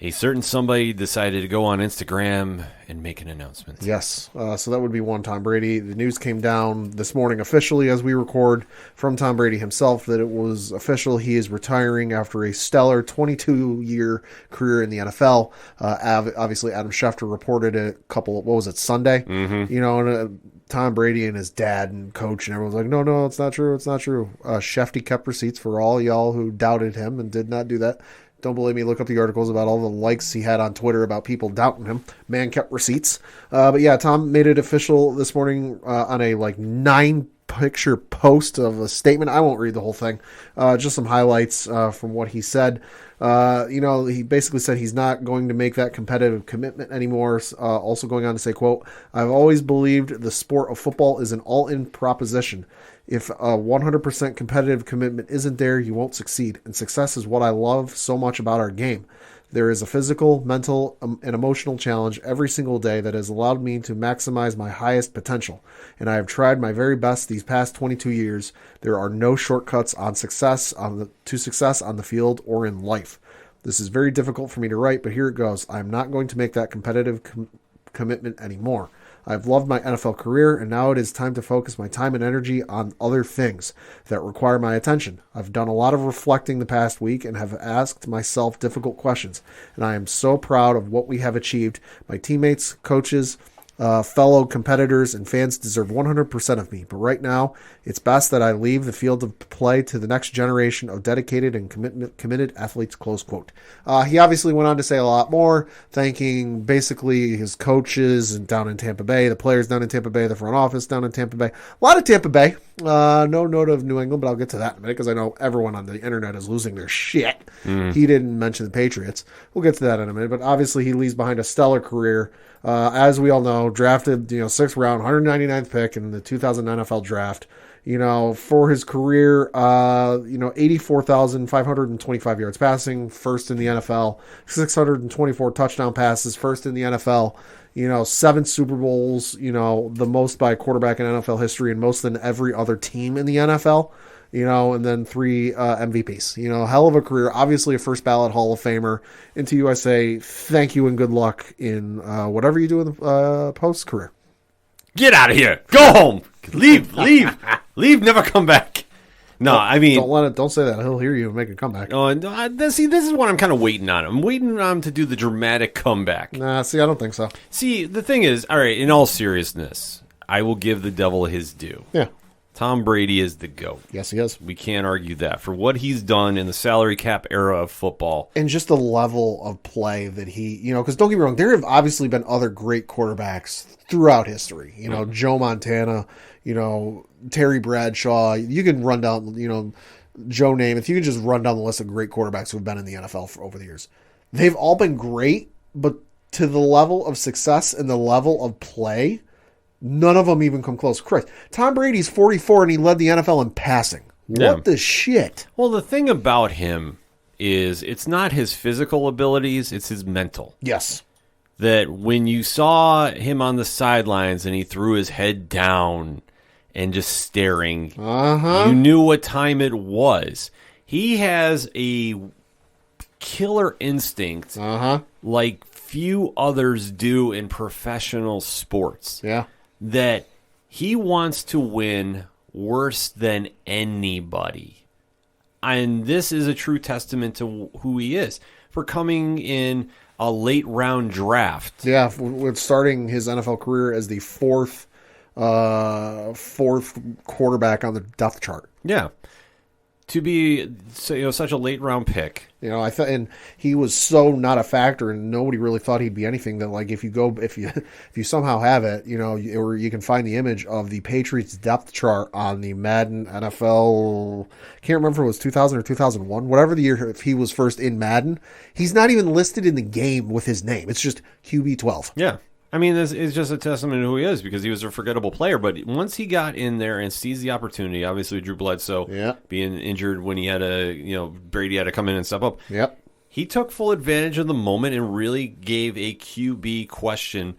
A certain somebody decided to go on Instagram and make an announcement. Yes. So that would be one Tom Brady. The news came down this morning officially as we record from Tom Brady himself that it was official. He is retiring after a stellar 22-year career in the NFL. Obviously, Adam Schefter reported a couple, Sunday? Mm-hmm. You know, and Tom Brady and his dad and coach and everyone's like, no, it's not true. It's not true. Schefty kept receipts for all y'all who doubted him and did not do that. Don't believe me, look up the articles about all the likes he had on Twitter about people doubting him. Man kept receipts. But yeah, Tom made it official this morning on a 9 picture post of a statement. I won't read the whole thing. Just some highlights from what he said. He basically said he's not going to make that competitive commitment anymore. Also going on to say, quote, "I've always believed the sport of football is an all-in proposition. If a 100% competitive commitment isn't there, you won't succeed. And success is what I love so much about our game. There is a physical, mental, and emotional challenge every single day that has allowed me to maximize my highest potential. And I have tried my very best these past 22 years. There are no shortcuts to success on the field or in life. This is very difficult for me to write, but here it goes. I'm not going to make that competitive commitment anymore. I've loved my NFL career, and now it is time to focus my time and energy on other things that require my attention. I've done a lot of reflecting the past week and have asked myself difficult questions, and I am so proud of what we have achieved. My teammates, coaches, fellow competitors, and fans deserve 100% of me, but right now, it's best that I leave the field of play to the next generation of dedicated and committed athletes," close quote. He obviously went on to say a lot more, thanking basically his coaches and down in Tampa Bay, the players down in Tampa Bay, the front office down in Tampa Bay. A lot of Tampa Bay. No note of New England, but I'll get to that in a minute because I know everyone on the internet is losing their shit. He didn't mention the Patriots. We'll get to that in a minute, but obviously he leaves behind a stellar career. As we all know, drafted, 6th round, 199th pick in the 2000 NFL draft. For his career, 84,525 yards passing, first in the NFL, 624 touchdown passes, first in the NFL, 7 Super Bowls, the most by a quarterback in NFL history and most than every other team in the NFL, and then 3 MVPs. Hell of a career. Obviously a first ballot Hall of Famer. Into USA, thank you and good luck in whatever you do in the post-career. Get out of here. Go home. Leave. Never come back. No, I mean, don't say that. He'll hear you and make a comeback. Oh, see, this is what I'm kind of waiting on. I'm waiting on him to do the dramatic comeback. Nah, see, I don't think so. See, the thing is, all right, in all seriousness, I will give the devil his due. Yeah. Tom Brady is the GOAT. Yes, he is. We can't argue that. For what he's done in the salary cap era of football. And just the level of play that he, because don't get me wrong, there have obviously been other great quarterbacks throughout history. Joe Montana, Terry Bradshaw. You can run down, Joe Namath. You can just run down the list of great quarterbacks who have been in the NFL over the years. They've all been great, but to the level of success and the level of play, none of them even come close. Christ, Tom Brady's 44 and he led the NFL in passing. What the shit? Well, the thing about him is it's not his physical abilities, it's his mental. Yes. That when you saw him on the sidelines and he threw his head down and just staring, you knew what time it was. He has a killer instinct like few others do in professional sports. Yeah. That he wants to win worse than anybody. And this is a true testament to who he is. For coming in a late round draft. Yeah, with starting his NFL career as the fourth quarterback on the depth chart. Yeah. To be such a late round pick. I thought, and he was so not a factor, and nobody really thought he'd be anything. That like if you somehow have it, or you can find the image of the Patriots depth chart on the Madden NFL. Can't remember if it was 2000 or 2001, whatever the year. If he was first in Madden, he's not even listed in the game with his name. It's just QB12. Yeah. I mean, this is just a testament to who he is because he was a forgettable player. But once he got in there and seized the opportunity, obviously Drew Bledsoe being injured when he had Brady had to come in and step up. Yep. He took full advantage of the moment and really gave a QB question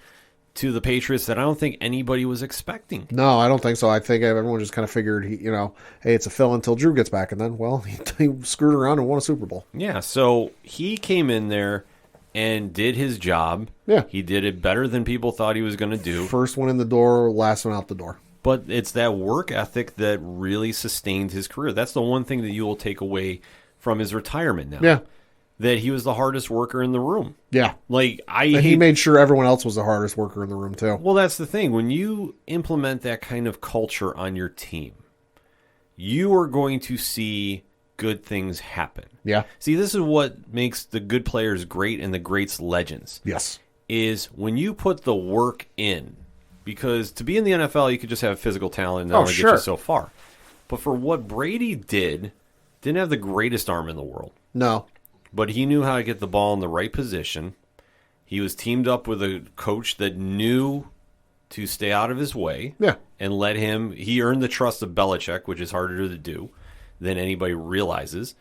to the Patriots that I don't think anybody was expecting. No, I don't think so. I think everyone just kind of figured, hey, it's a fill until Drew gets back. And then, well, he screwed around and won a Super Bowl. Yeah, so he came in there and did his job. Yeah. He did it better than people thought he was going to do. First one in the door, last one out the door. But it's that work ethic that really sustained his career. That's the one thing that you will take away from his retirement now. Yeah. That he was the hardest worker in the room. Yeah. He made sure everyone else was the hardest worker in the room, too. Well, that's the thing. When you implement that kind of culture on your team, you are going to see good things happen. Yeah. See, this is what makes the good players great and the greats legends. Yes. Is when you put the work in, Because to be in the NFL, you could just have physical talent and that only get you so far. But for what Brady didn't have the greatest arm in the world. No. But he knew how to get the ball in the right position. He was teamed up with a coach that knew to stay out of his way. Yeah. And let him... He earned the trust of Belichick, which is harder to do than anybody realizes.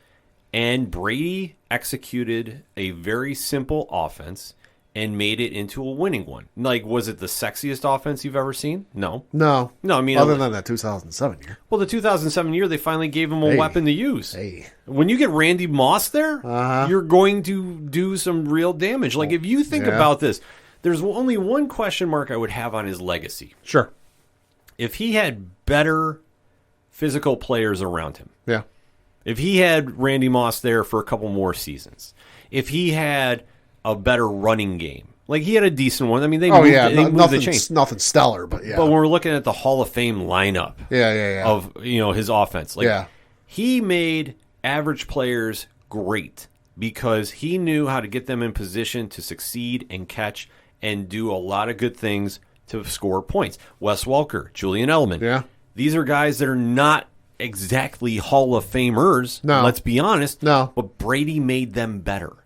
And Brady executed a very simple offense and made it into a winning one. Like, was it the sexiest offense you've ever seen? No. No. No, I mean... Other than that 2007 year. Well, the 2007 year, they finally gave him a weapon to use. Hey. When you get Randy Moss there, you're going to do some real damage. Like, if you think about this, there's only one question mark I would have on his legacy. Sure. If he had better physical players around him. Yeah. If he had Randy Moss there for a couple more seasons. If he had a better running game. Like, he had a decent one. I mean, they moved the chain. Nothing stellar, but yeah. But when we're looking at the Hall of Fame lineup of, his offense. Like, he made average players great because he knew how to get them in position to succeed and catch and do a lot of good things to score points. Wes Welker, Julian Edelman. Yeah. These are guys that are not exactly Hall of Famers. No. Let's be honest. No. But Brady made them better.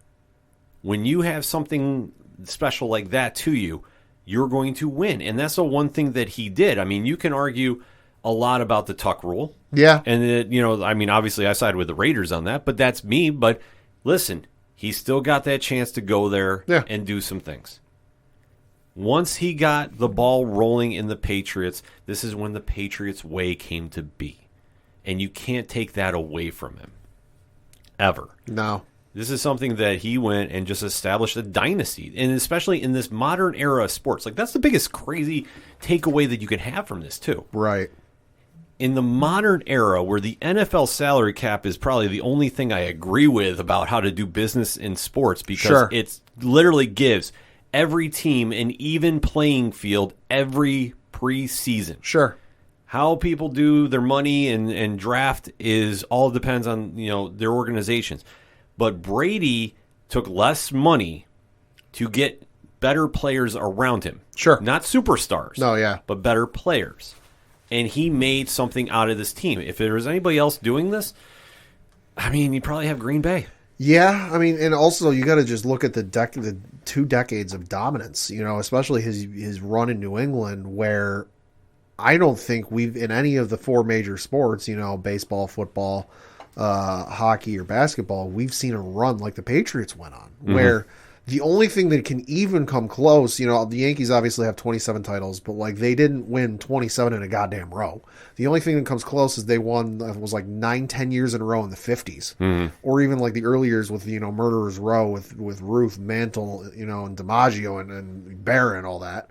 When you have something special like that to you, you're going to win. And that's the one thing that he did. I mean, you can argue a lot about the tuck rule. Yeah. And, obviously I side with the Raiders on that, but that's me. But listen, he still got that chance to go there and do some things. Once he got the ball rolling in the Patriots, this is when the Patriots way came to be. And you can't take that away from him. Ever. No. This is something that he went and just established a dynasty. And especially in this modern era of sports. Like, that's the biggest crazy takeaway that you can have from this, too. Right. In the modern era where the NFL salary cap is probably the only thing I agree with about how to do business in sports because it literally gives every team an even playing field every preseason. Sure. How people do their money and draft is all depends on, their organizations. But Brady took less money to get better players around him. Sure. Not superstars. No, yeah. But better players. And he made something out of this team. If there was anybody else doing this, I mean, you'd probably have Green Bay. Yeah, I mean, and also you got to just look at the 2 decades of dominance, especially his run in New England where I don't think we've, in any of the 4 major sports, baseball, football, hockey, or basketball, we've seen a run like the Patriots went on, where the only thing that can even come close, the Yankees obviously have 27 titles, but like they didn't win 27 in a goddamn row. The only thing that comes close is they won, it was like 9-10 years in a row in the 50s, or even like the early years with Murderers Row with Ruth, Mantle, and DiMaggio and Barra and all that.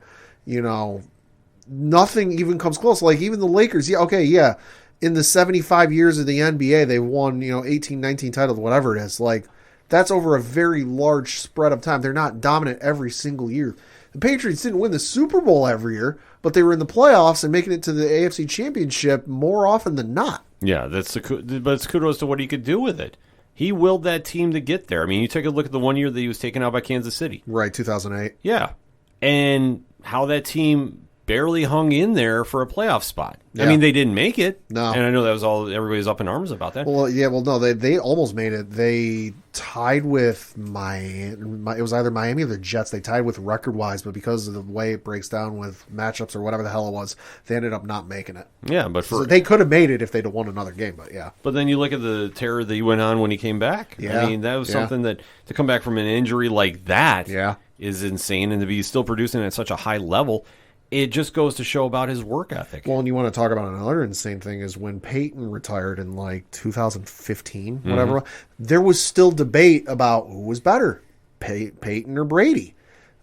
Nothing even comes close. Like even the Lakers, in the 75 years of the NBA, they won 18, 19 titles, whatever it is. Like, that's over a very large spread of time. They're not dominant every single year. The Patriots didn't win the Super Bowl every year, but they were in the playoffs and making it to the AFC Championship more often than not. Yeah, but it's kudos to what he could do with it. He willed that team to get there. I mean, you take a look at the one year that he was taken out by Kansas City. Right, 2008. Yeah, and how that team barely hung in there for a playoff spot. Yeah. I mean, they didn't make it. No. And I know that was all, everybody's up in arms about that. Well, no, they almost made it. They tied with it was either Miami or the Jets. They tied with record-wise, but because of the way it breaks down with matchups or whatever the hell it was, they ended up not making it. Yeah, but so they could have made it if they'd have won another game, but yeah. But then you look at the terror that he went on when he came back. Yeah. I mean, that was something that, to come back from an injury like that Yeah. is insane, and to be still producing at such a high level, it just goes to show about his work ethic. Well, and you want to talk about another insane thing is when Peyton retired in like 2015, whatever, there was still debate about who was better, Peyton or Brady.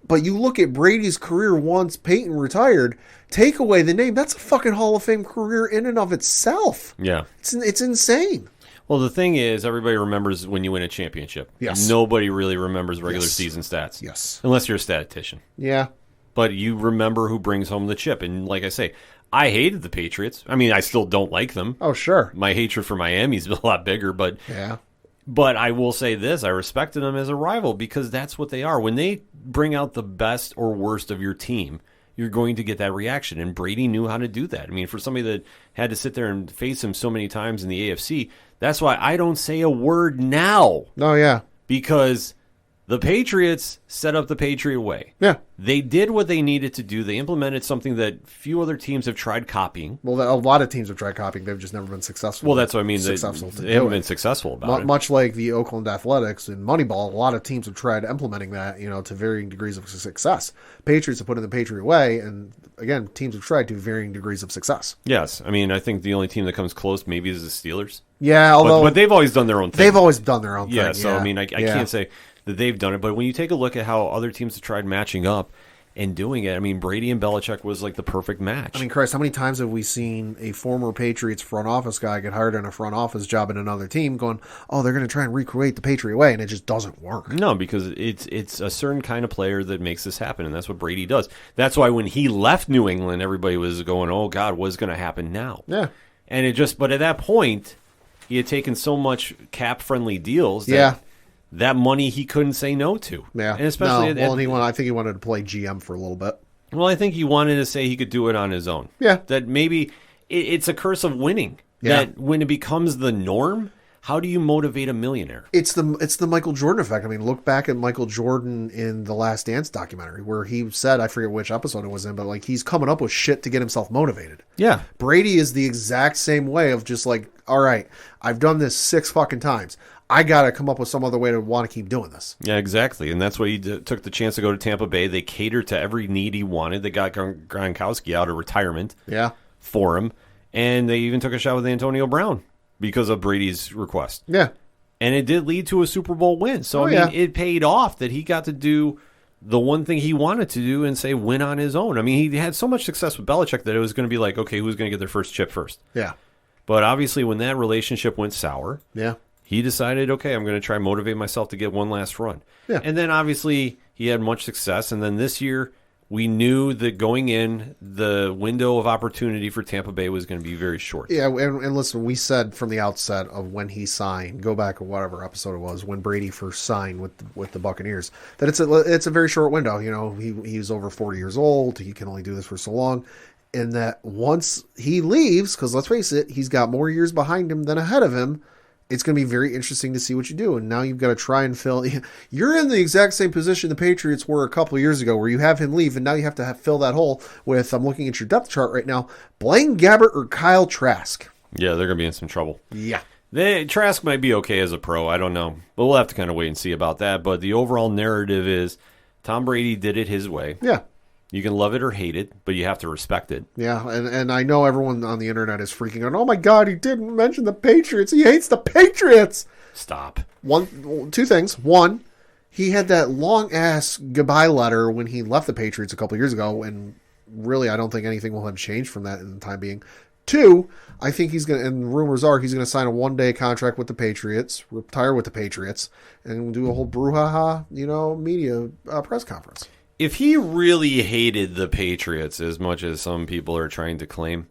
But you look at Brady's career once Peyton retired, take away the name, that's a fucking Hall of Fame career in and of itself. Yeah. It's insane. Well, the thing is, everybody remembers when you win a championship. Yes. Nobody really remembers regular Yes. season stats. Yes. Unless you're a statistician. Yeah. But you remember who brings home the chip. And like I say, I hated the Patriots. I mean, I still don't like them. Oh, sure. My hatred for Miami's a lot bigger, but Yeah. But I will say this, I respected them as a rival because that's what they are. When they bring out the best or worst of your team, you're going to get that reaction. And Brady knew how to do that. I mean, for somebody that had to sit there and face him so many times in the AFC, that's why I don't say a word now. Oh, yeah. Because the Patriots set up the Patriot way. Yeah. They did what they needed to do. They implemented something that few other teams have tried copying. Well, a lot of teams have tried copying. They've just never been successful. Well, that's what I mean. They haven't been successful about it. Much like the Oakland Athletics and Moneyball, a lot of teams have tried implementing that, to varying degrees of success. Patriots have put in the Patriot way, and again, teams have tried to varying degrees of success. Yes. I mean, I think the only team that comes close maybe is the Steelers. Yeah, although... But they've always done their own thing. They've always done their own thing. Yeah, so I mean, I can't say that they've done it, but when you take a look at how other teams have tried matching up and doing it, I mean, Brady and Belichick was like the perfect match. I mean, Christ, how many times have we seen a former Patriots front office guy get hired in a front office job in another team going, oh, they're going to try and recreate the Patriot way, and it just doesn't work. No, because it's a certain kind of player that makes this happen, and that's what Brady does. That's why when he left New England, everybody was going, oh, God, what's going to happen now? Yeah. And but at that point, he had taken so much cap-friendly deals that that money he couldn't say no to. Yeah. And especially I think he wanted to play GM for a little bit. Well, I think he wanted to say he could do it on his own. Yeah. That maybe it's a curse of winning. Yeah. That when it becomes the norm, how do you motivate a millionaire? It's the Michael Jordan effect. I mean, look back at Michael Jordan in the Last Dance documentary where he said, I forget which episode it was in, but like he's coming up with shit to get himself motivated. Yeah. Brady is the exact same way of just like, all right, I've done this 6 fucking times. I got to come up with some other way to want to keep doing this. Yeah, exactly. And that's why he took the chance to go to Tampa Bay. They catered to every need he wanted. They got Gronkowski out of retirement for him. And they even took a shot with Antonio Brown because of Brady's request. Yeah. And it did lead to a Super Bowl win. So, it paid off that he got to do the one thing he wanted to do and say win on his own. I mean, he had so much success with Belichick that it was going to be like, okay, who's going to get their first chip first? Yeah. But obviously when that relationship went sour, he decided, okay, I'm going to try and motivate myself to get one last run. Yeah. And then obviously he had much success. And then this year we knew that going in, the window of opportunity for Tampa Bay was going to be very short. Yeah, and listen, we said from the outset of when he signed, go back to whatever episode it was, when Brady first signed with the Buccaneers, that it's a very short window. He's over 40 years old. He can only do this for so long. And that once he leaves, because let's face it, he's got more years behind him than ahead of him, it's going to be very interesting to see what you do. And now you've got to try and fill. You're in the exact same position the Patriots were a couple of years ago where you have him leave, and now you have to fill that hole with, I'm looking at your depth chart right now, Blaine Gabbert or Kyle Trask. Yeah, they're going to be in some trouble. Yeah. Trask might be okay as a pro. I don't know. But we'll have to kind of wait and see about that. But the overall narrative is Tom Brady did it his way. Yeah. You can love it or hate it, but you have to respect it. Yeah, and I know everyone on the internet is freaking out. Oh my God, he didn't mention the Patriots. He hates the Patriots. Stop. 2 things. One, he had that long-ass goodbye letter when he left the Patriots a couple years ago, and really I don't think anything will have changed from that in the time being. 2, I think he's going to, and rumors are he's going to sign a 1-day contract with the Patriots, retire with the Patriots, and do a whole brouhaha, media press conference. If he really hated the Patriots as much as some people are trying to claim,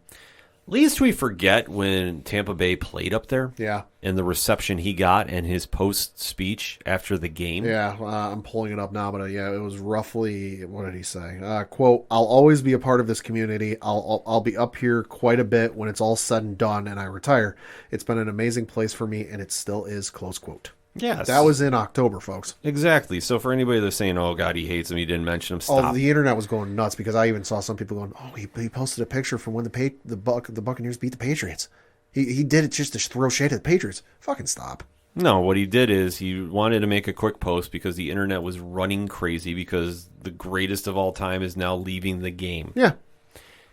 least we forget when Tampa Bay played up there. Yeah. And the reception he got and his post speech after the game. Yeah, I'm pulling it up now, but it was roughly, what did he say? Quote, I'll always be a part of this community. I'll be up here quite a bit when it's all said and done and I retire. It's been an amazing place for me and it still is, close quote. Yes. That was in October, folks. Exactly. So for anybody that's saying, oh, God, he hates him, he didn't mention him, stop. Oh, the internet was going nuts because I even saw some people going, oh, he posted a picture from when the Buccaneers beat the Patriots. He did it just to throw shade at the Patriots. Fucking stop. No, what he did is he wanted to make a quick post because the internet was running crazy because the greatest of all time is now leaving the game. Yeah.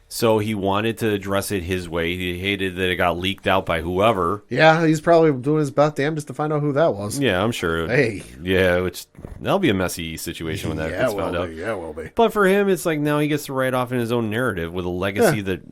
So he wanted to address it his way. He hated that it got leaked out by whoever. Yeah, he's probably doing his best damn just to find out who that was. Yeah, I'm sure. Hey. Yeah, which that'll be a messy situation when that gets found out. Yeah, it will be. But for him, it's like now he gets to write off in his own narrative with a legacy that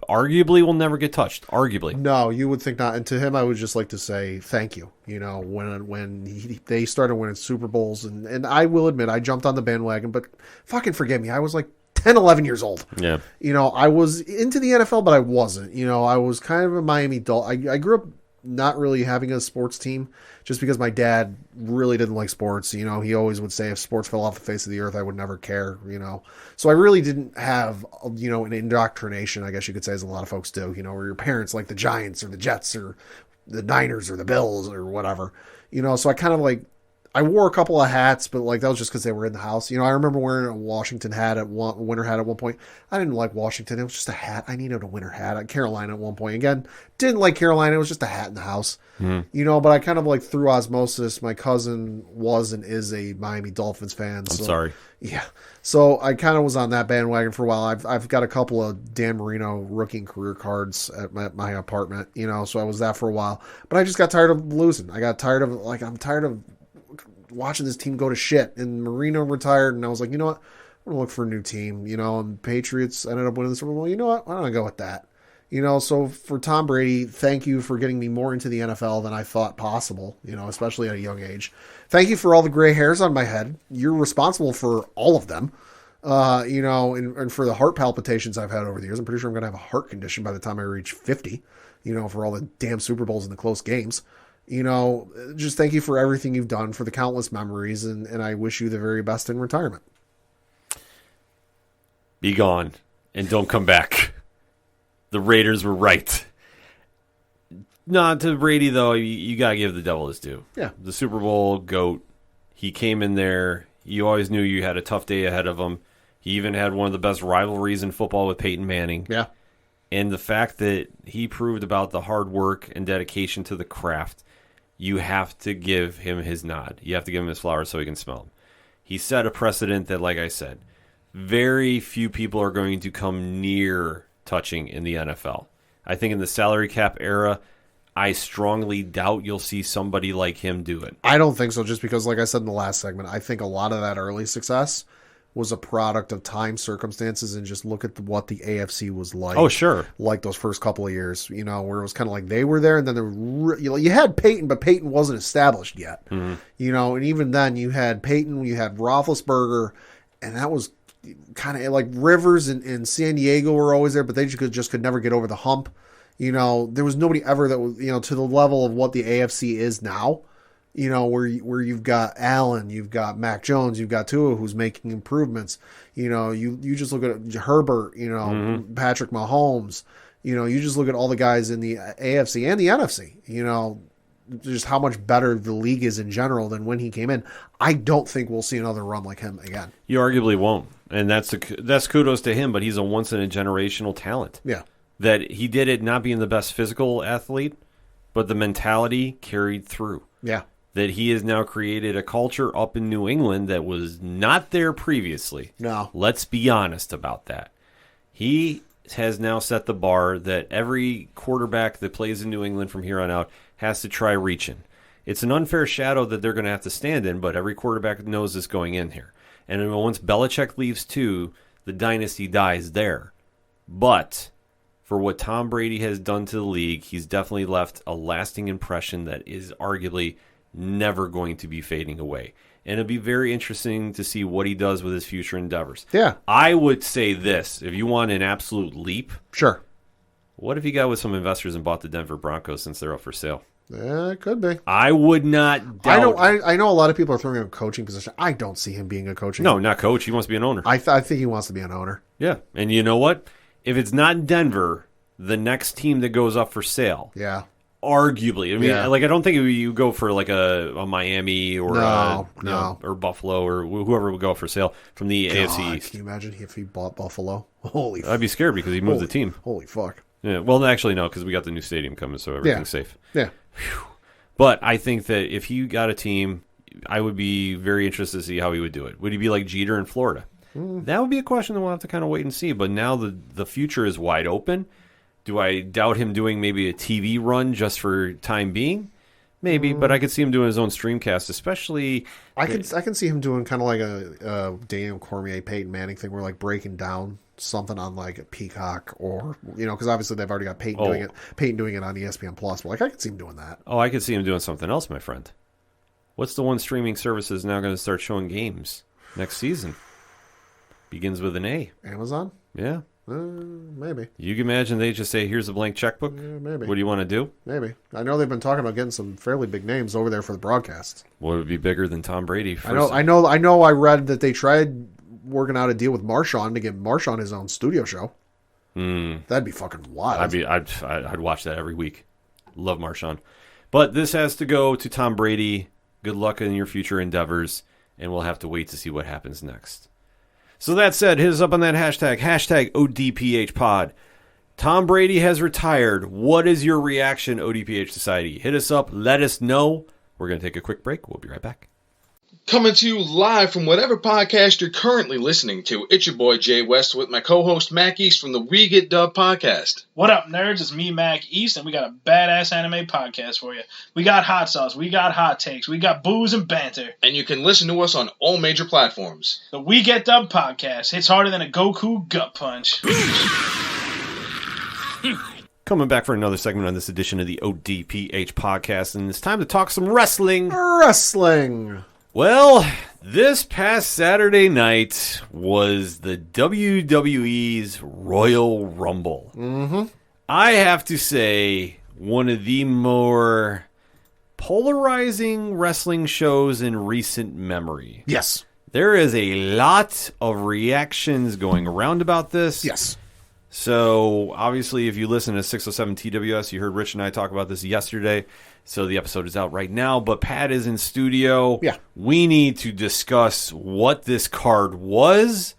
arguably will never get touched. Arguably. No, you would think not. And to him, I would just like to say thank you. When they started winning Super Bowls, and I will admit, I jumped on the bandwagon, but fucking forgive me. I was like 10, 11 years old. Yeah. I was into the NFL, but I wasn't. I was kind of a Miami doll. I grew up not really having a sports team, just because my dad really didn't like sports. You know, he always would say if sports fell off the face of the earth, I would never care, you know. So I really didn't have, you know, an indoctrination, I guess you could say, as a lot of folks do, you know, where your parents like the Giants or the Jets or the Niners or the Bills or whatever, you know. So I kind of like, I wore a couple of hats, but like that was just because they were in the house. You know, I remember wearing a Washington hat winter hat at one point. I didn't like Washington. It was just a hat. I needed a winter hat. At Carolina at one point. Again, didn't like Carolina. It was just a hat in the house. You know, but I kind of like through osmosis, my cousin was and is a Miami Dolphins fan. So, I'm sorry. Yeah. So I kind of was on that bandwagon for a while. I've got a couple of Dan Marino rookie and career cards at my apartment, you know, so I was that for a while. But I just got tired of losing. I got tired of, like, I'm tired of watching this team go to shit, and Marino retired, and I was like, you know what, I'm gonna look for a new team, you know, and Patriots ended up winning the Super Bowl. You know what, why don't I go with that, you know? So for Tom Brady, thank you for getting me more into the NFL than I thought possible, you know, especially at a young age. Thank you for all the gray hairs on my head. You're responsible for all of them, you know, and for the heart palpitations I've had over the years. I'm pretty sure I'm gonna have a heart condition by the time I reach 50, you know, for all the damn Super Bowls and the close games. You know, just thank you for everything you've done, for the countless memories, and I wish you the very best in retirement. Be gone and don't come back. The Raiders were right. No, to Brady, though, you got to give the devil his due. Yeah. The Super Bowl GOAT, he came in there. You always knew you had a tough day ahead of him. He even had one of the best rivalries in football with Peyton Manning. Yeah. And the fact that he proved about the hard work and dedication to the craft, you have to give him his nod. You have to give him his flowers so he can smell them. He set a precedent that, like I said, very few people are going to come near touching in the NFL. I think in the salary cap era, I strongly doubt you'll see somebody like him do it. I don't think so, just because, like I said in the last segment, I think a lot of that early success was a product of time, circumstances, and just look at what the AFC was like. Oh, sure. Like those first couple of years, you know, where it was kind of like they were there, and then you had Peyton, but Peyton wasn't established yet. Mm-hmm. You know, and even then you had Peyton, you had Roethlisberger, and that was kind of like Rivers and San Diego were always there, but they just could never get over the hump. You know, there was nobody ever that was, you know, to the level of what the AFC is now. You know, where you've got Allen, you've got Mac Jones, you've got Tua who's making improvements. You know, you just look at Herbert, you know, Patrick Mahomes. You know, you just look at all the guys in the AFC and the NFC. You know, just how much better the league is in general than when he came in. I don't think we'll see another run like him again. You arguably won't, and that's kudos to him. But he's a once in a generational talent. Yeah, that he did it not being the best physical athlete, but the mentality carried through. Yeah. That he has now created a culture up in New England that was not there previously. No. Let's be honest about that. He has now set the bar that every quarterback that plays in New England from here on out has to try reaching. It's an unfair shadow that they're going to have to stand in, but every quarterback knows this going in here. And once Belichick leaves too, the dynasty dies there. But for what Tom Brady has done to the league, he's definitely left a lasting impression that is arguably never going to be fading away. And it'll be very interesting to see what he does with his future endeavors. Yeah. I would say this, if you want an absolute leap, sure. What if he got with some investors and bought the Denver Broncos since they're up for sale? Yeah, it could be. I would not doubt. I know a lot of people are throwing him a coaching position. I don't see him being a coaching. No, not coach. He wants to be an owner. I think he wants to be an owner. Yeah. And you know what? If it's not Denver, the next team that goes up for sale. Yeah. Arguably, I mean, like I don't think you go for like a Miami or no. or Buffalo or whoever would go for sale from the AFC East. Can you imagine if he bought Buffalo? Holy! I'd be scared because he moved the team. Holy fuck! Yeah. Well, actually, no, because we got the new stadium coming, so everything's safe. Yeah. Whew. But I think that if he got a team, I would be very interested to see how he would do it. Would he be like Jeter in Florida? That would be a question that we'll have to kind of wait and see. But now the future is wide open. Do I doubt him doing maybe a TV run just for time being? Maybe, but I could see him doing his own streamcast, especially. I can see him doing kind of like a Daniel Cormier, Peyton Manning thing, where like breaking down something on like a Peacock or because obviously they've already got Peyton doing it. Peyton doing it on ESPN Plus, but like I could see him doing that. Oh, I could see him doing something else, my friend. What's the one streaming service is now going to start showing games next season? Begins with an A. Amazon. Yeah. Maybe. You can imagine they just say, here's a blank checkbook. Yeah, maybe. What do you want to do? Maybe. I know they've been talking about getting some fairly big names over there for the broadcasts. What would be bigger than Tom Brady? I know. I read that they tried working out a deal with Marshawn to get Marshawn his own studio show. That'd be fucking wild. I'd watch that every week. Love Marshawn. But this has to go to Tom Brady. Good luck in your future endeavors, and we'll have to wait to see what happens next. So that said, hit us up on that hashtag ODPHpod. Tom Brady has retired. What is your reaction, ODPH Society? Hit us up. Let us know. We're going to take a quick break. We'll be right back. Coming to you live from whatever podcast you're currently listening to, it's your boy Jay West with my co-host Mac East from the We Get Dub podcast. What up, nerds? It's me, Mac East, and we got a badass anime podcast for you. We got hot sauce, we got hot takes, we got booze and banter. And you can listen to us on all major platforms. The We Get Dub podcast hits harder than a Goku gut punch. Coming back for another segment on this edition of the ODPH podcast, and it's time to talk some wrestling. Wrestling. Well, this past Saturday night was the WWE's Royal Rumble. Mm-hmm. I have to say, one of the more polarizing wrestling shows in recent memory. Yes. There is a lot of reactions going around about this. Yes. So, obviously, if you listen to 607 TWS, you heard Rich and I talk about this yesterday. So, the episode is out right now. But Pat is in studio. Yeah. We need to discuss what this card was.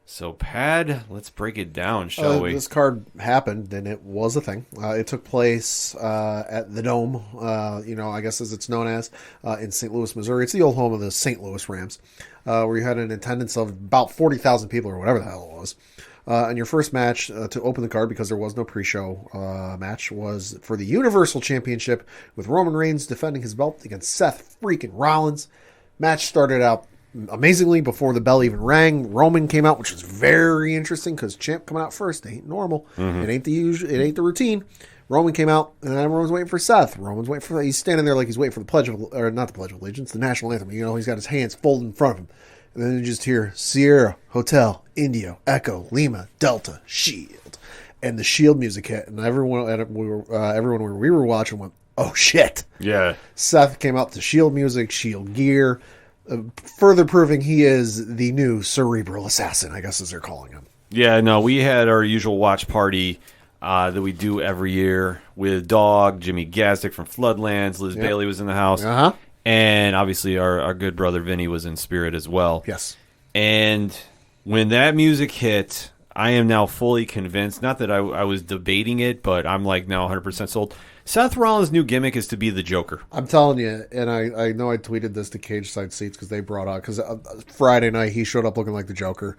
So, Pat, let's break it down, shall we? This card happened, and it was a thing. It took place at the Dome, I guess as it's known as, in St. Louis, Missouri. It's the old home of the St. Louis Rams, where you had an attendance of about 40,000 people or whatever the hell it was. And your first match to open the card, because there was no pre-show match, was for the Universal Championship with Roman Reigns defending his belt against Seth freaking Rollins. Match started out amazingly before the bell even rang. Roman came out, which was very interesting because champ coming out first ain't normal. Mm-hmm. It ain't the usual. It ain't the routine. Roman came out, and everyone's waiting for Seth. He's standing there like he's waiting for not the Pledge of Allegiance, the national anthem. He's got his hands folded in front of him. And then you just hear Sierra, Hotel, Indio, Echo, Lima, Delta, Shield. And the Shield music hit. And everyone we were watching went, oh, shit. Yeah. Seth came out to Shield music, Shield gear, further proving he is the new cerebral assassin, I guess as they're calling him. Yeah, no, we had our usual watch party that we do every year with Dog, Jimmy Gazdick from Floodlands, Liz Bailey was in the house. Uh-huh. And obviously our good brother Vinny was in spirit as well. Yes. And when that music hit, I am now fully convinced, not that I was debating it, but I'm like now 100% sold. Seth Rollins' new gimmick is to be the Joker. I'm telling you, and I know I tweeted this to Cage Side Seats because they brought out, because Friday night he showed up looking like the Joker,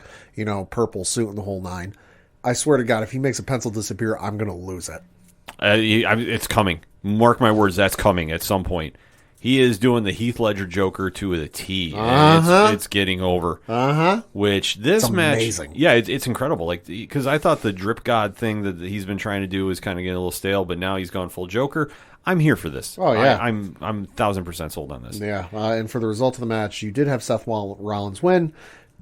purple suit and the whole nine. I swear to God, if he makes a pencil disappear, I'm going to lose it. It's coming. Mark my words, that's coming at some point. He is doing the Heath Ledger Joker to the T. And it's getting over. Which this match, amazing. Yeah, it's incredible. Like, because I thought the Drip God thing that he's been trying to do was kind of getting a little stale, but now he's gone full Joker. I'm here for this. Oh yeah, I'm 1,000% sold on this. Yeah, and for the result of the match, you did have Seth Rollins win.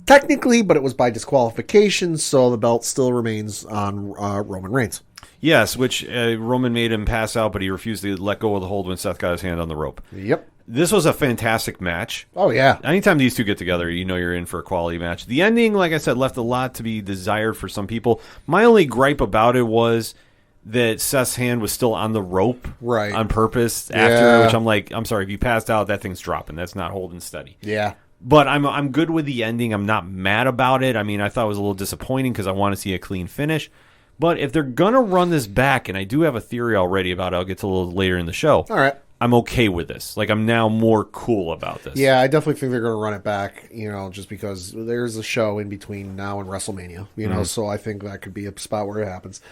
Technically, but it was by disqualification, so the belt still remains on Roman Reigns. Yes, which Roman made him pass out, but he refused to let go of the hold when Seth got his hand on the rope. Yep. This was a fantastic match. Oh, yeah. Anytime these two get together, you're in for a quality match. The ending, like I said, left a lot to be desired for some people. My only gripe about it was that Seth's hand was still on the rope on purpose after, which I'm like, I'm sorry, if you passed out, that thing's dropping. That's not holding steady. Yeah. But I'm good with the ending. I'm not mad about it. I mean, I thought it was a little disappointing because I want to see a clean finish. But if they're going to run this back, and I do have a theory already about it, I'll get to a little later in the show. All right. I'm okay with this. Like, I'm now more cool about this. Yeah, I definitely think they're going to run it back, just because there's a show in between now and WrestleMania, so I think that could be a spot where it happens.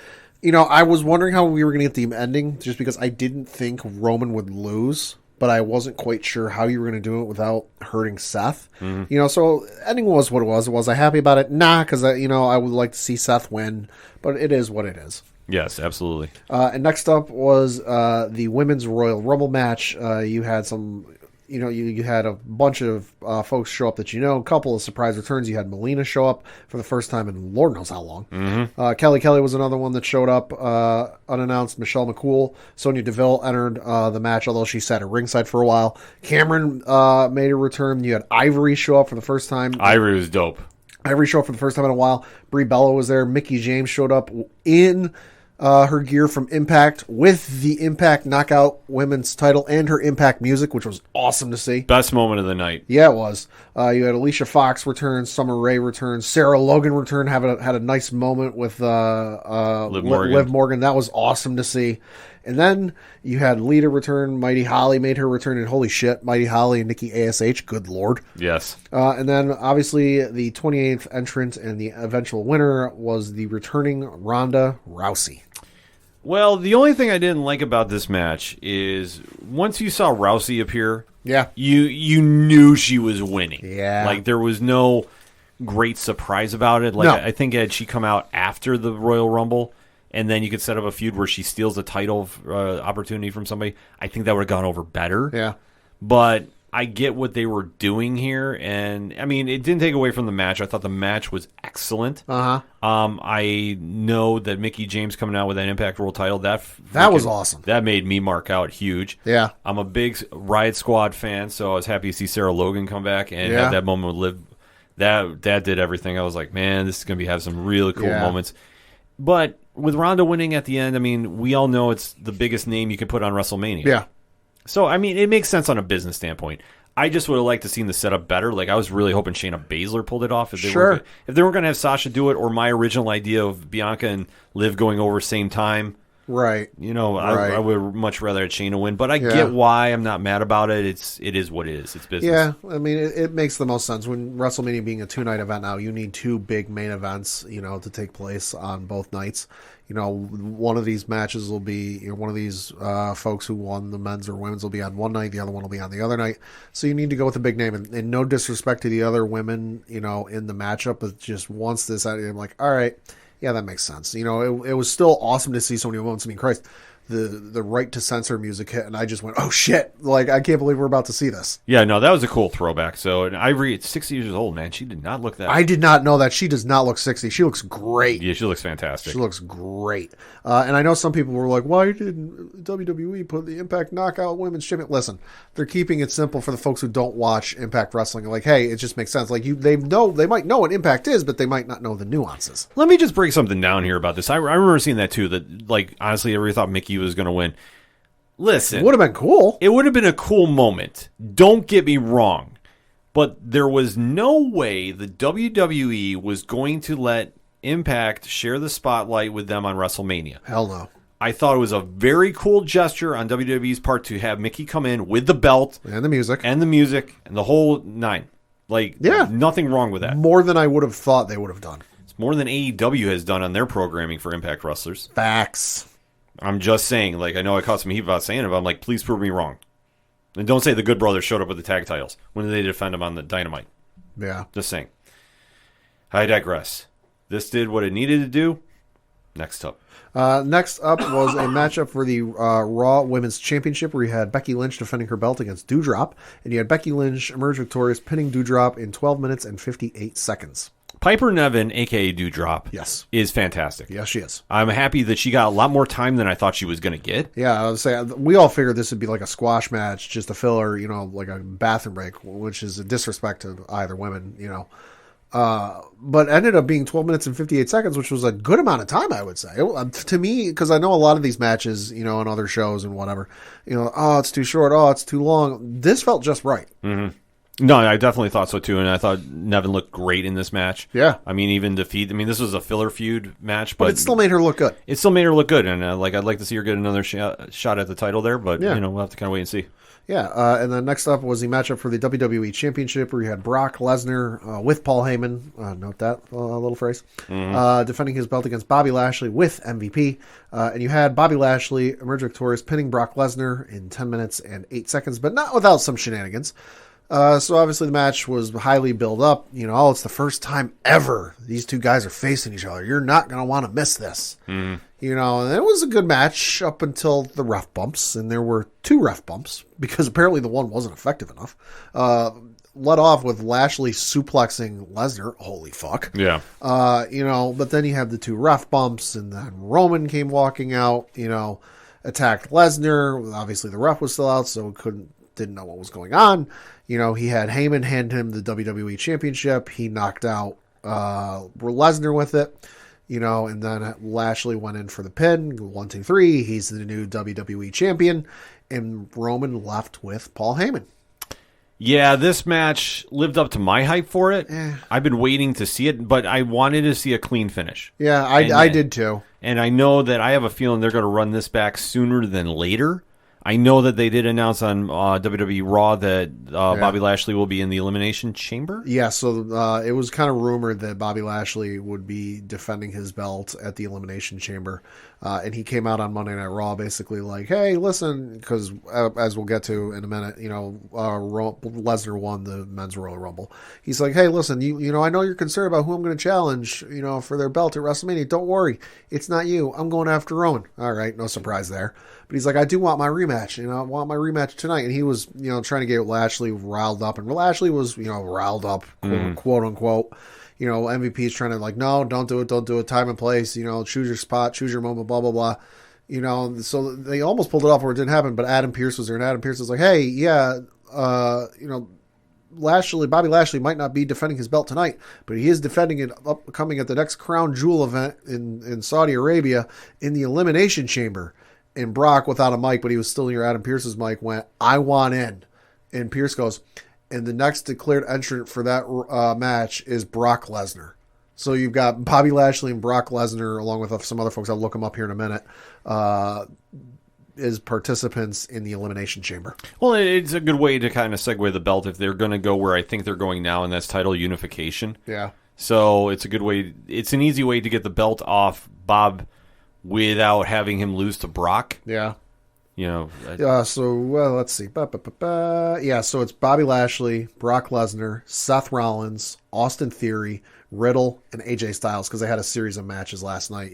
I was wondering how we were going to get the ending, just because I didn't think Roman would lose, but I wasn't quite sure how you were going to do it without hurting Seth. Mm-hmm. So ending was what it was. Was I happy about it? Nah, because I would like to see Seth win, but it is what it is. Yes, absolutely. And next up was the Women's Royal Rumble match. You had some you had a bunch of folks show up that a couple of surprise returns. You had Melina show up for the first time in Lord knows how long. Mm-hmm. Kelly was another one that showed up unannounced. Michelle McCool, Sonya Deville entered the match, although she sat at ringside for a while. Cameron made a return. You had Ivory show up for the first time. Ivory was dope. Ivory showed up for the first time in a while. Brie Bella was there. Mickie James showed up in her gear from Impact with the Impact Knockout Women's title and her Impact music, which was awesome to see. Best moment of the night. Yeah, it was. You had Alicia Fox return, Summer Rae return, Sarah Logan return, had a nice moment with Liv Morgan. That was awesome to see. And then you had Lita return, Mighty Holly made her return, and holy shit, Mighty Holly and Nikki ASH, good lord. Yes. And then obviously the 28th entrant and the eventual winner was the returning Ronda Rousey. Well, the only thing I didn't like about this match is once you saw Rousey appear, yeah, you knew she was winning. Yeah. Like there was no great surprise about it. Like No. I think had she come out after the Royal Rumble, and then you could set up a feud where she steals a title opportunity from somebody, I think that would have gone over better. Yeah. But I get what they were doing here, and I mean, it didn't take away from the match. I thought the match was excellent. I know that Mickie James coming out with that Impact World title, that was awesome. That made me mark out huge. Yeah. I'm a big Riot Squad fan, so I was happy to see Sarah Logan come back and Yeah. have that moment with Liv. That did everything. I was like, man, this is going to have some really cool Yeah. moments. But with Ronda winning at the end, I mean, we all know it's the biggest name you could put on WrestleMania. Yeah. So, I mean, it makes sense on a business standpoint. I just would have liked to seen the setup better. Like, I was really hoping Shayna Baszler pulled it off. If they Sure. if they weren't going to have Sasha do it, or my original idea of Bianca and Liv going over same time, Right. Right. I would much rather have Shayna win. But I Yeah. get why. I'm not mad about it. It is what it is. It's business. Yeah, I mean, it makes the most sense. When WrestleMania being a 2-night event now, you need 2 big main events, to take place on both nights. One of these matches will be, one of these folks who won the men's or women's will be on one night, the other one will be on the other night. So you need to go with a big name. And no disrespect to the other women, in the matchup, but just once this, I'm like, all right, yeah, that makes sense. It was still awesome to see so many moments. I mean, Christ, the Right to Censor music hit, and I just went, oh shit! Like, I can't believe we're about to see this. Yeah, no, that was a cool throwback. So, and Ivory, it's 60 years old, man. She did not look that. I did not know that. She does not look 60. She looks great. Yeah, she looks fantastic. She looks great. And I know some people were like, why didn't WWE put the Impact Knockout Women's Champion? Listen, they're keeping it simple for the folks who don't watch Impact Wrestling. Like, hey, it just makes sense. Like, they might know what Impact is, but they might not know the nuances. Let me just break something down here about this. I remember seeing that too. That, like, honestly, everybody thought Mickie was going to win. Listen, It would have been cool. It would have been a cool moment. Don't get me wrong. But there was no way the WWE was going to let Impact share the spotlight with them on WrestleMania. Hell no. I thought it was a very cool gesture on WWE's part to have Mickie come in with the belt And the music. and the whole nine. Like, Yeah. nothing wrong with that. More than I would have thought they would have done. It's more than AEW has done on their programming for Impact wrestlers. Facts. I'm just saying, like, I know I caught some heat about saying it, but I'm like, please prove me wrong. And don't say the Good Brothers showed up with the tag titles. When did they defend them on the Dynamite? Yeah. Just saying. I digress. This did what it needed to do. Next up. Next up was a matchup for the Raw Women's Championship, where you had Becky Lynch defending her belt against Doudrop, and you had Becky Lynch emerge victorious, pinning Doudrop in 12 minutes and 58 seconds. Piper Niven, a.k.a. Doudrop, Yes. is fantastic. Yes, she is. I'm happy that she got a lot more time than I thought she was going to get. Yeah, I would say we all figured this would be like a squash match, just a filler, like a bathroom break, which is a disrespect to either women, but ended up being 12 minutes and 58 seconds, which was a good amount of time, I would say. To me, because I know a lot of these matches, on other shows and whatever, oh, it's too short, oh, it's too long. This felt just right. Mm-hmm. No, I definitely thought so too, and I thought Niven looked great in this match. Yeah. I mean, even this was a filler feud match, But it still made her look good. It still made her look good, and I'd like to see her get another shot at the title there, but Yeah. we'll have to kind of wait and see. Yeah, and then next up was the matchup for the WWE Championship, where you had Brock Lesnar with Paul Heyman, note that little phrase, defending his belt against Bobby Lashley with MVP. And you had Bobby Lashley emerge victorious, pinning Brock Lesnar in 10 minutes and 8 seconds, but not without some shenanigans. So obviously the match was highly built up. It's the first time ever these two guys are facing each other. You're not going to want to miss this. And it was a good match up until the ref bumps, and there were 2 ref bumps because apparently the one wasn't effective enough. Led off with Lashley suplexing Lesnar. Holy fuck. Yeah. But then you have the 2 ref bumps, and then Roman came walking out, attacked Lesnar. Obviously the ref was still out, so didn't know what was going on. He had Heyman hand him the WWE Championship. He knocked out Lesnar with it, and then Lashley went in for the pin. 1, 2, 3. He's the new WWE Champion, and Roman left with Paul Heyman. Yeah, this match lived up to my hype for it. I've been waiting to see it, but I wanted to see a clean finish. Yeah, I did too. And I know that I have a feeling they're going to run this back sooner than later. I know that they did announce on WWE Raw that Bobby Lashley will be in the Elimination Chamber. Yeah, so it was kind of rumored that Bobby Lashley would be defending his belt at the Elimination Chamber. And he came out on Monday Night Raw basically like, hey, listen, because as we'll get to in a minute, Lesnar won the Men's Royal Rumble. He's like, hey, listen, I know you're concerned about who I'm going to challenge, for their belt at WrestleMania. Don't worry. It's not you. I'm going after Roman. All right, no surprise there. But he's like, I do want my rematch. I want my rematch tonight. And he was, trying to get Lashley riled up. And Lashley was, riled up, quote unquote. MVP's trying to like, no, don't do it. Time and place, choose your spot, choose your moment, blah, blah, blah. So they almost pulled it off where it didn't happen. But Adam Pearce was there. And Adam Pearce was like, hey, yeah, Bobby Lashley might not be defending his belt tonight, but he is defending it upcoming at the next Crown Jewel event in Saudi Arabia in the Elimination Chamber. And Brock, without a mic, but he was still near Adam Pearce's mic, went, I want in. And Pearce goes, and the next declared entrant for that match is Brock Lesnar. So you've got Bobby Lashley and Brock Lesnar, along with some other folks, I'll look them up here in a minute, as participants in the Elimination Chamber. Well, it's a good way to kind of segue the belt if they're going to go where I think they're going now, and that's title unification. Yeah. So it's a good way. It's an easy way to get the belt off Bob without having him lose to Brock. Yeah. Let's see. Yeah, so it's Bobby Lashley, Brock Lesnar, Seth Rollins, Austin Theory, Riddle, and AJ Styles, because they had a series of matches last night,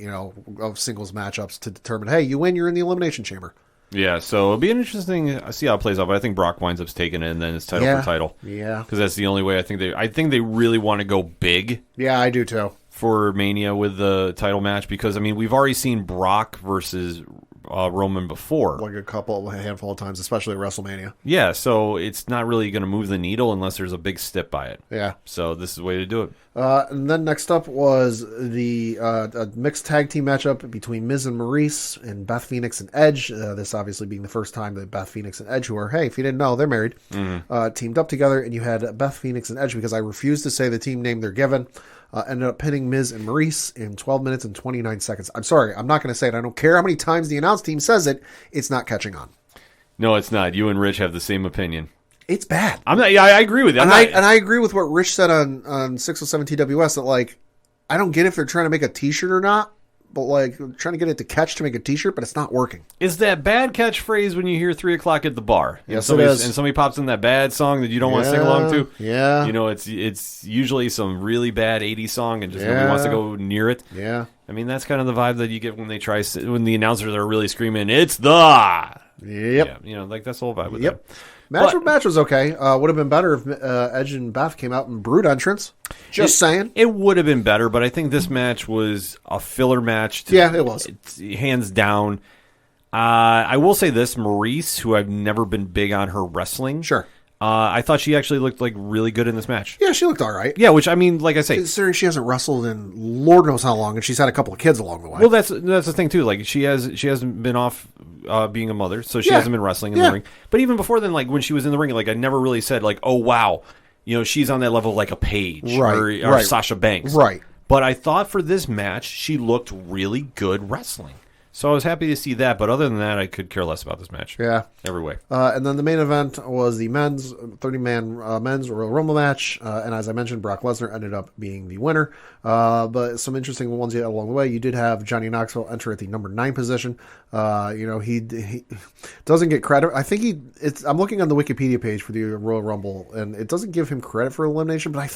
of singles matchups to determine, hey, you win, you're in the Elimination Chamber. Yeah, so it'll be interesting to see how it plays out, but I think Brock winds up taking it, and then it's title for title. Yeah. Because that's the only way I think they really want to go big. Yeah, I do too. For Mania with the title match, because, we've already seen Brock versus Roman before. Like a handful of times, especially at WrestleMania. Yeah, so it's not really going to move the needle unless there's a big stip by it. Yeah. So this is the way to do it. And then next up was the a mixed tag team matchup between Miz and Maurice and Beth Phoenix and Edge. This obviously being the first time that Beth Phoenix and Edge, who are, hey, if you didn't know, they're married, teamed up together. And you had Beth Phoenix and Edge, because I refuse to say the team name they're given, ended up pinning Miz and Maurice in 12 minutes and 29 seconds. I'm sorry, I'm not going to say it. I don't care how many times the announce team says it. It's not catching on. No, it's not. You and Rich have the same opinion. It's bad. I'm not. Yeah, I agree with you. I agree with what Rich said on 607 TWS that, like, I don't get if they're trying to make a T-shirt or not, but like trying to get it to catch to make a T-shirt, but it's not working. Is that bad catchphrase when you hear 3 o'clock at the bar? Yes, it is. And somebody pops in that bad song that you don't want to sing along to. Yeah. It's usually some really bad 80s song, and just nobody wants to go near it. Yeah. That's kind of the vibe that you get when they when the announcers are really screaming, "It's the." Yep. Yeah, that's the whole vibe with Yep. that. Match was okay. Would have been better if Edge and Beth came out in brood entrance. Just saying. It would have been better, but I think this match was a filler match. It was. Hands down. I will say this, Maurice, who I've never been big on her wrestling. Sure. I thought she actually looked like really good in this match. Yeah, she looked all right. Yeah, which, like I say, considering she hasn't wrestled in Lord knows how long, and she's had a couple of kids along the way. Well, that's the thing too. Like she hasn't been off being a mother, so she hasn't been wrestling in the ring. But even before then, like when she was in the ring, like I never really said like, oh wow, she's on that level like a Paige or Sasha Banks, right? But I thought for this match, she looked really good wrestling. So I was happy to see that, but other than that, I could care less about this match. Yeah. Every way. And then the main event was the men's 30-man men's Royal Rumble match. And as I mentioned, Brock Lesnar ended up being the winner. But some interesting ones you had along the way. You did have Johnny Knoxville enter at the number 9 position. He doesn't get credit. I think I'm looking on the Wikipedia page for the Royal Rumble, and it doesn't give him credit for elimination, but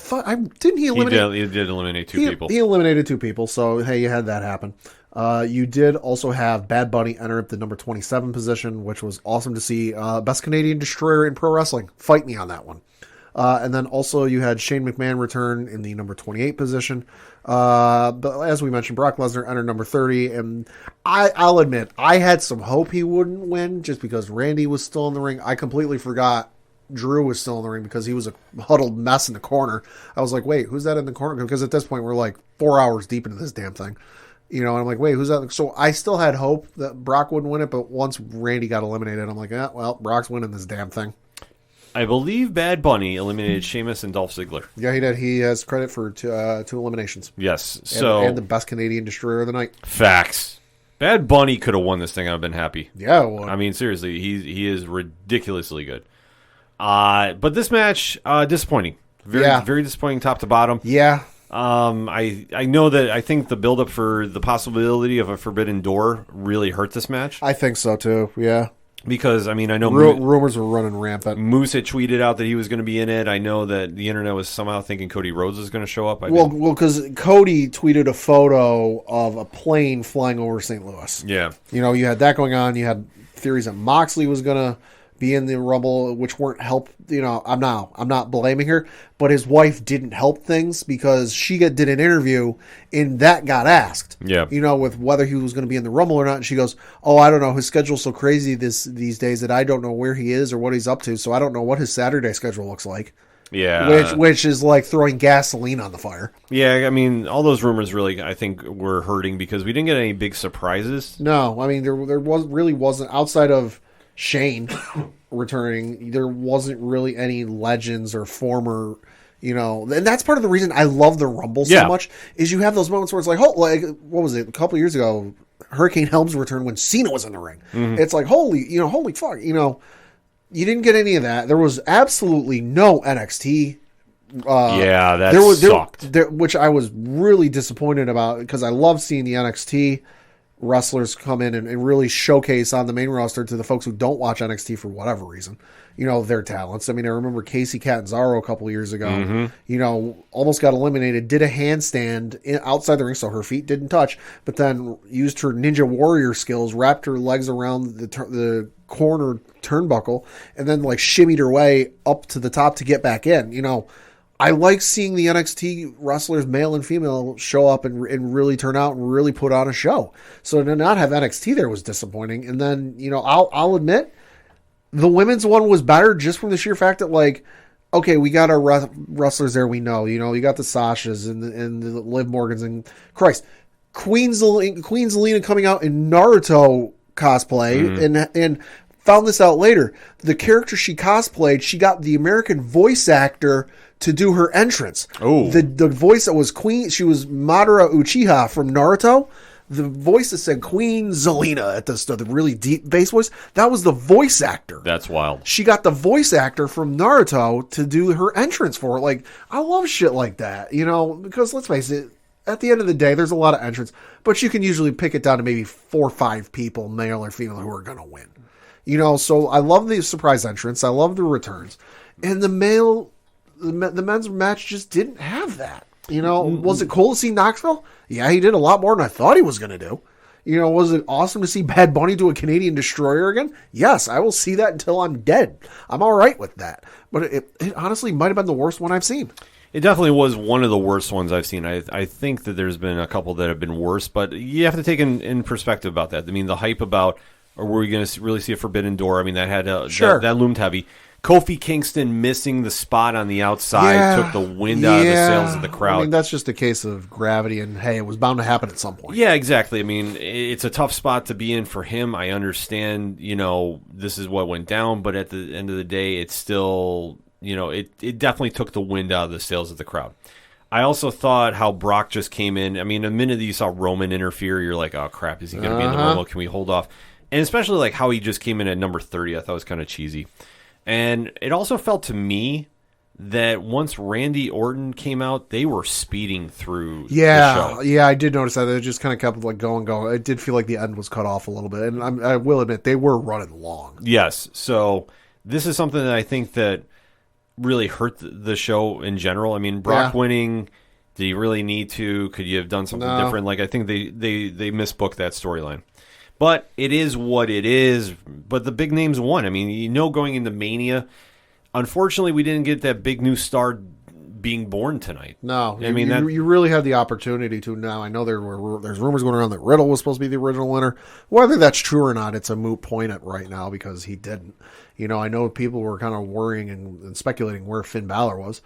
didn't he eliminate? He did eliminate 2 people. He eliminated 2 people, so hey, you had that happen. You did also have Bad Bunny enter at the number 27 position, which was awesome to see. Best Canadian Destroyer in pro wrestling. Fight me on that one. And then also you had Shane McMahon return in the number 28 position. But as we mentioned, Brock Lesnar entered number 30. And I'll admit, I had some hope he wouldn't win just because Randy was still in the ring. I completely forgot Drew was still in the ring because he was a huddled mess in the corner. I was like, wait, who's that in the corner? Because at this point, we're like 4 hours deep into this damn thing. And I'm like, wait, who's that? So I still had hope that Brock wouldn't win it, but once Randy got eliminated, I'm like, well, Brock's winning this damn thing. I believe Bad Bunny eliminated Sheamus and Dolph Ziggler. Yeah, he did. He has credit for 2 eliminations. Yes. And the best Canadian Destroyer of the night. Facts. Bad Bunny could have won this thing. I've been happy. Yeah, well, I mean, seriously, he is ridiculously good. But this match, disappointing. Very disappointing top to bottom. Yeah. I know that I think the build-up for the possibility of a Forbidden Door really hurt this match. I think so, too. Yeah. Because, I mean, I know rumors were running rampant. Moose had tweeted out that he was going to be in it. I know that the internet was somehow thinking Cody Rhodes was going to show up. Well, because Cody tweeted a photo of a plane flying over St. Louis. Yeah. You had that going on. You had theories that Moxley was going to be in the Rumble, which weren't help. I'm not blaming her, but his wife didn't help things because she did an interview and that got asked. Yeah. With whether he was going to be in the Rumble or not. And she goes, "Oh, I don't know. His schedule's so crazy these days that I don't know where he is or what he's up to. So I don't know what his Saturday schedule looks like." Yeah. Which is like throwing gasoline on the fire. Yeah, I mean, all those rumors really, I think, were hurting because we didn't get any big surprises. No, I mean, there wasn't outside of Shane returning, there wasn't really any legends or former, and that's part of the reason I love the Rumble so much is you have those moments where it's like, what was it, a couple of years ago, Hurricane Helms returned when Cena was in the ring. Mm-hmm. It's like, holy fuck, you didn't get any of that. There was absolutely no NXT. That sucked. Which I was really disappointed about because I love seeing the NXT wrestlers come in and really showcase on the main roster to the folks who don't watch NXT for whatever reason, their talents. I mean, I remember Casey Catanzaro a couple of years ago, almost got eliminated, did a handstand outside the ring so her feet didn't touch, but then used her Ninja Warrior skills, wrapped her legs around the corner turnbuckle, and then shimmied her way up to the top to get back in. I like seeing the NXT wrestlers, male and female, show up and really turn out and really put on a show. So to not have NXT there was disappointing. And then, I'll admit, the women's one was better just from the sheer fact that, okay, we got our wrestlers there we know. You got the Sashas and the Liv Morgans and, Christ, Queen Zelina coming out in Naruto cosplay and found this out later. The character she cosplayed, she got the American voice actor to do her entrance. Oh, the voice that was Queen, she was Madara Uchiha from Naruto. The voice that said Queen Zelina at the really deep bass voice, that was the voice actor. That's wild. She got the voice actor from Naruto to do her entrance for her. I love shit like that, because let's face it, at the end of the day, there's a lot of entrants, but you can usually pick it down to maybe 4 or 5 people, male or female, who are going to win. So I love the surprise entrance. I love the returns. And the men's match just didn't have that. Was it cool to see Knoxville? Yeah, he did a lot more than I thought he was going to do. Was it awesome to see Bad Bunny do a Canadian Destroyer again? Yes, I will see that until I'm dead. I'm all right with that. But it honestly might have been the worst one I've seen. It definitely was one of the worst ones I've seen. I think that there's been a couple that have been worse, but you have to take in perspective about that. I mean, the hype about, or were we going to really see a Forbidden Door? I mean, that had that loomed heavy. Kofi Kingston missing the spot on the outside took the wind out of the sails of the crowd. I mean, that's just a case of gravity, and hey, it was bound to happen at some point. Yeah, exactly. I mean, it's a tough spot to be in for him. I understand, this is what went down, but at the end of the day, it's still, it definitely took the wind out of the sails of the crowd. I also thought how Brock just came in. I mean, the minute that you saw Roman interfere, you're like, oh, crap, is he going to be in the Rumble? Can we hold off? And especially like how he just came in at number 30, I thought was kind of cheesy. And it also felt to me that once Randy Orton came out, they were speeding through the show. Yeah, I did notice that. It just kind of kept like going. It did feel like the end was cut off a little bit. And I will admit, they were running long. Yes. So this is something that I think that really hurt the show in general. I mean, Brock winning, did he really need to? Could you have done something different? Like, I think they misbooked that storyline. But it is what it is. But the big names won. I mean, going into Mania, unfortunately, we didn't get that big new star being born tonight. No, I mean, you really had the opportunity to. Now, I know there's rumors going around that Riddle was supposed to be the original winner. Whether that's true or not, it's a moot point right now because he didn't. I know people were kind of worrying and speculating where Finn Balor was.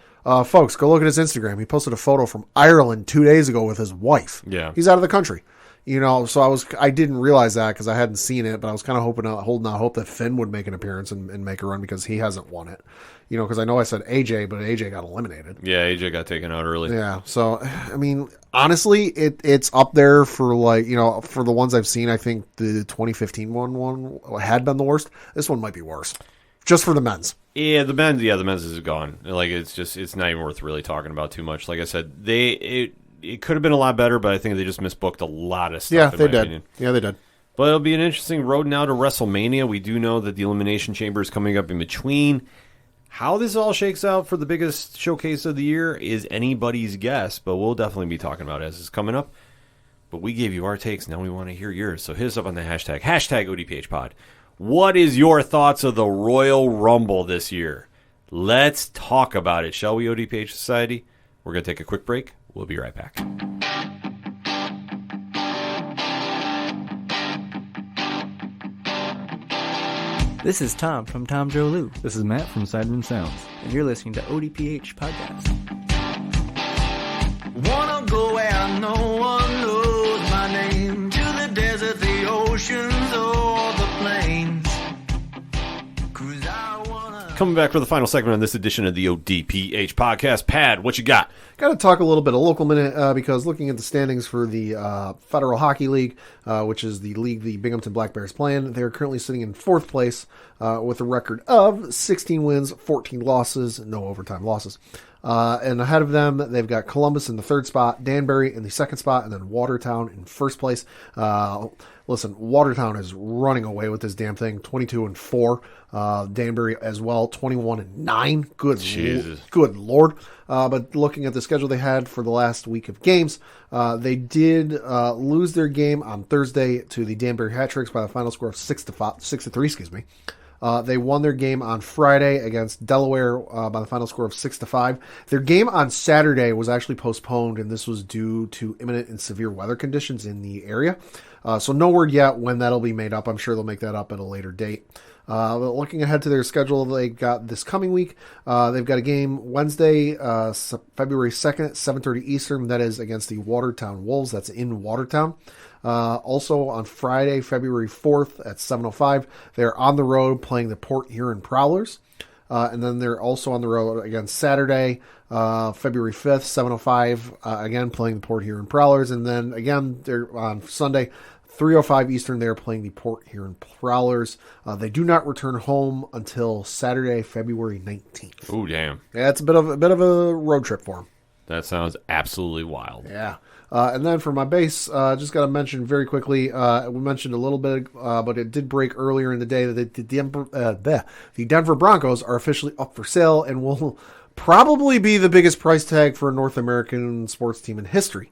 Folks, go look at his Instagram. He posted a photo from Ireland 2 days ago with his wife. Yeah, he's out of the country. So I didn't realize that because I hadn't seen it, but I was kind of holding out hope that Finn would make an appearance and make a run because he hasn't won it. Because I know I said AJ, but AJ got eliminated. Yeah, AJ got taken out early. Yeah, so I mean, honestly, it's up there for for the ones I've seen. I think the 2015 one had been the worst. This one might be worse, just for the men's. Yeah, the men's is gone. Like it's not even worth really talking about too much. Like I said, it could have been a lot better, but I think they just misbooked a lot of stuff. Yeah, they did. Opinion. Yeah, they did. But it'll be an interesting road now to WrestleMania. We do know that the Elimination Chamber is coming up in between. How this all shakes out for the biggest showcase of the year is anybody's guess, but we'll definitely be talking about it as it's coming up. But we gave you our takes. Now we want to hear yours. So hit us up on the hashtag ODPHpod. What is your thoughts of the Royal Rumble this year? Let's talk about it, shall we, ODPH Society? We're going to take a quick break. We'll be right back. This is Tom from Tom Joe Lou. This is Matt from Sidemen Sounds. And you're listening to ODPH Podcast. Wanna go where no one knows my name, to the desert, the oceans, or the plains. 'Cause I wanna... Coming back for the final segment on this edition of the ODPH Podcast. Pad, what you got? Got to talk a little bit of local minute because looking at the standings for the Federal Hockey League, which is the league the Binghamton Black Bears play in, they're currently sitting in 4th place with a record of 16 wins, 14 losses, no overtime losses. And ahead of them, they've got Columbus in the 3rd spot, Danbury in the 2nd spot, and then Watertown in 1st place. Listen, Watertown is running away with this damn thing, 22-4. Danbury as well, 21-9. Good Lord. But looking at the schedule they had for the last week of games, they did lose their game on Thursday to the Danbury Hat-Tricks by the final score of 6-3. Excuse me. They won their game on Friday against Delaware by the final score of 6-5. Their game on Saturday was actually postponed, and this was due to imminent and severe weather conditions in the area. So no word yet when that'll be made up. I'm sure they'll make that up at a later date. But looking ahead to their schedule, they got this coming week. They've got a game Wednesday, February 2nd, 7:30 Eastern. That is against the Watertown Wolves. That's in Watertown. Also on Friday, February 4th at 7:05, they're on the road playing the Port Huron Prowlers. And then they're also on the road again Saturday, February 5th, 7:05, again playing the Port Huron Prowlers. And then again, they're on Sunday, 3:05 Eastern, they're playing the Port Huron Prowlers. They do not return home until Saturday, February 19th. Oh, damn. Yeah, it's a bit of a road trip for them. That sounds absolutely wild. Yeah. And then for my base, just got to mention very quickly, we mentioned a little bit, but it did break earlier in the day that the Denver Broncos are officially up for sale and will probably be the biggest price tag for a North American sports team in history.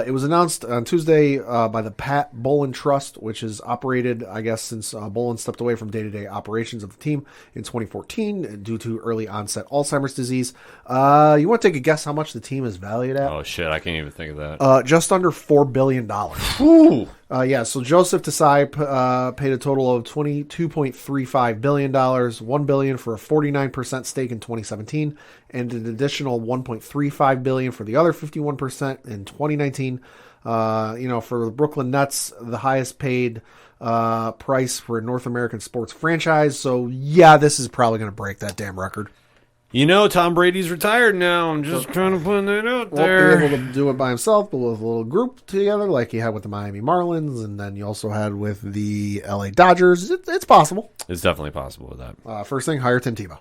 It was announced on Tuesday by the Pat Bolin Trust, which has operated, I guess, since Bolin stepped away from day-to-day operations of the team in 2014 due to early onset Alzheimer's disease. You want to take a guess how much the team is valued at? Oh, shit, I can't even think of that. Just under $4 billion. Ooh. Yeah, so Joseph Desai paid a total of $22.35 billion, $1 billion for a 49% stake in 2017, and an additional $1.35 billion for the other 51% in 2019. For the Brooklyn Nets, the highest paid price for a North American sports franchise. So, yeah, this is probably going to break that damn record. You know, Tom Brady's retired now. I'm just kind of putting that out there. Won't be able to do it by himself, but with a little group together, like he had with the Miami Marlins, and then you also had with the LA Dodgers. It's possible. It's definitely possible with that. First thing, hire Tim Tebow.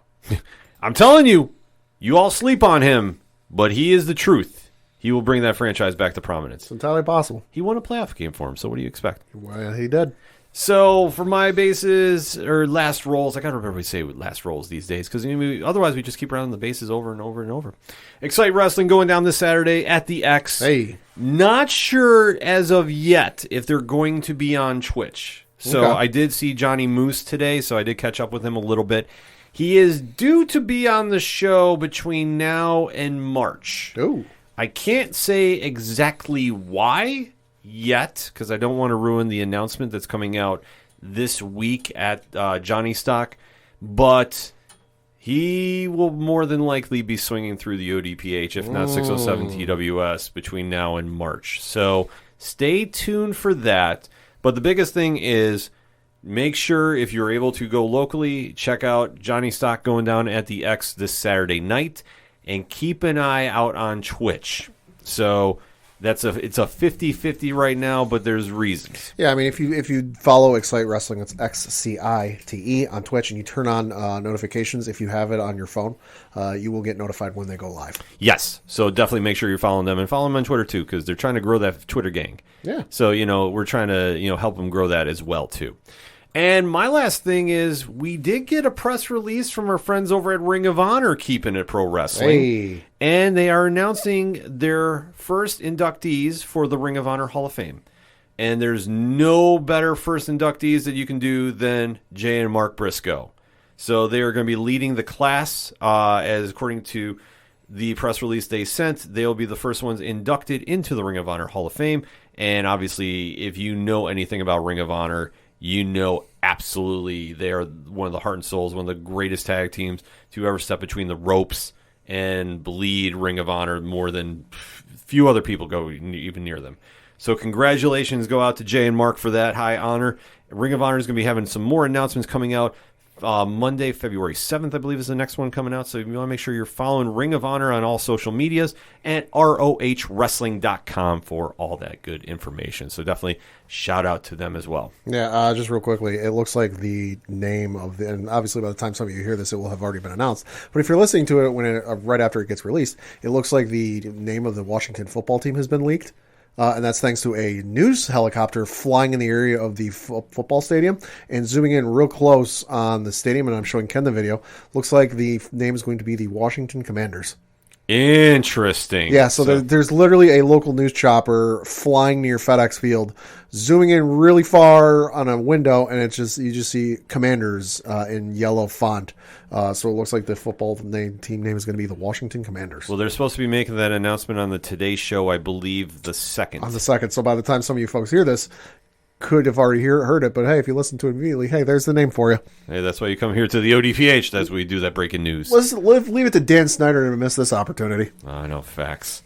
I'm telling you, you all sleep on him, but he is the truth. He will bring that franchise back to prominence. It's entirely possible. He won a playoff game for him, so what do you expect? Well, he did. So for my bases, or last rolls, I got to remember we say last rolls these days, because otherwise we just keep rounding the bases over and over and over. Excite Wrestling going down this Saturday at the X. Hey. Not sure as of yet if they're going to be on Twitch. So Okay. I did see Johnny Moose today, so I did catch up with him a little bit. He is due to be on the show between now and March. Ooh. I can't say exactly why yet, because I don't want to ruin the announcement that's coming out this week at Johnny Stock, but he will more than likely be swinging through the ODPH, if not 607 TWS, between now and March. So stay tuned for that. But the biggest thing is, make sure if you're able to go locally, check out Johnny Stock going down at the X this Saturday night, and keep an eye out on Twitch. So it's a 50-50 right now, but there's reasons. Yeah, I mean, if you follow Excite Wrestling, it's XCITE on Twitch, and you turn on notifications, if you have it on your phone, you will get notified when they go live. Yes, so definitely make sure you're following them, and follow them on Twitter too, because they're trying to grow that Twitter gang. Yeah. So, we're trying to, help them grow that as well too. And my last thing is, we did get a press release from our friends over at Ring of Honor, keeping it pro wrestling. Hey. And they are announcing their first inductees for the Ring of Honor Hall of Fame. And there's no better first inductees that you can do than Jay and Mark Briscoe. So they are going to be leading the class, as according to the press release they sent. They'll be the first ones inducted into the Ring of Honor Hall of Fame. And obviously, if you know anything about Ring of Honor, you know absolutely they are one of the heart and souls, one of the greatest tag teams to ever step between the ropes and bleed Ring of Honor more than few other people go even near them. So congratulations go out to Jay and Mark for that high honor. Ring of Honor is going to be having some more announcements coming out. Monday, February 7th, I believe, is the next one coming out. So you want to make sure you're following Ring of Honor on all social medias, and ROHWrestling.com for all that good information. So definitely shout out to them as well. Yeah, just real quickly, it looks like the name of the, and obviously by the time some of you hear this, it will have already been announced. But if you're listening to it right after it gets released, it looks like the name of the Washington football team has been leaked. And that's thanks to a news helicopter flying in the area of the football stadium and zooming in real close on the stadium. And I'm showing Ken the video. Looks like the name is going to be the Washington Commanders. Interesting. Yeah, so there's literally a local news chopper flying near FedEx Field, zooming in really far on a window, and you just see Commanders in yellow font. So it looks like the football team name is going to be the Washington Commanders. Well, they're supposed to be making that announcement on the Today Show, I believe, the 2nd. On the 2nd. So by the time some of you folks hear this, could have already heard it, but hey, if you listen to it immediately, hey, there's the name for you. Hey, that's why you come here to the ODPH. That's where we do that breaking news. Leave it to Dan Snyder to miss this opportunity. I know, facts.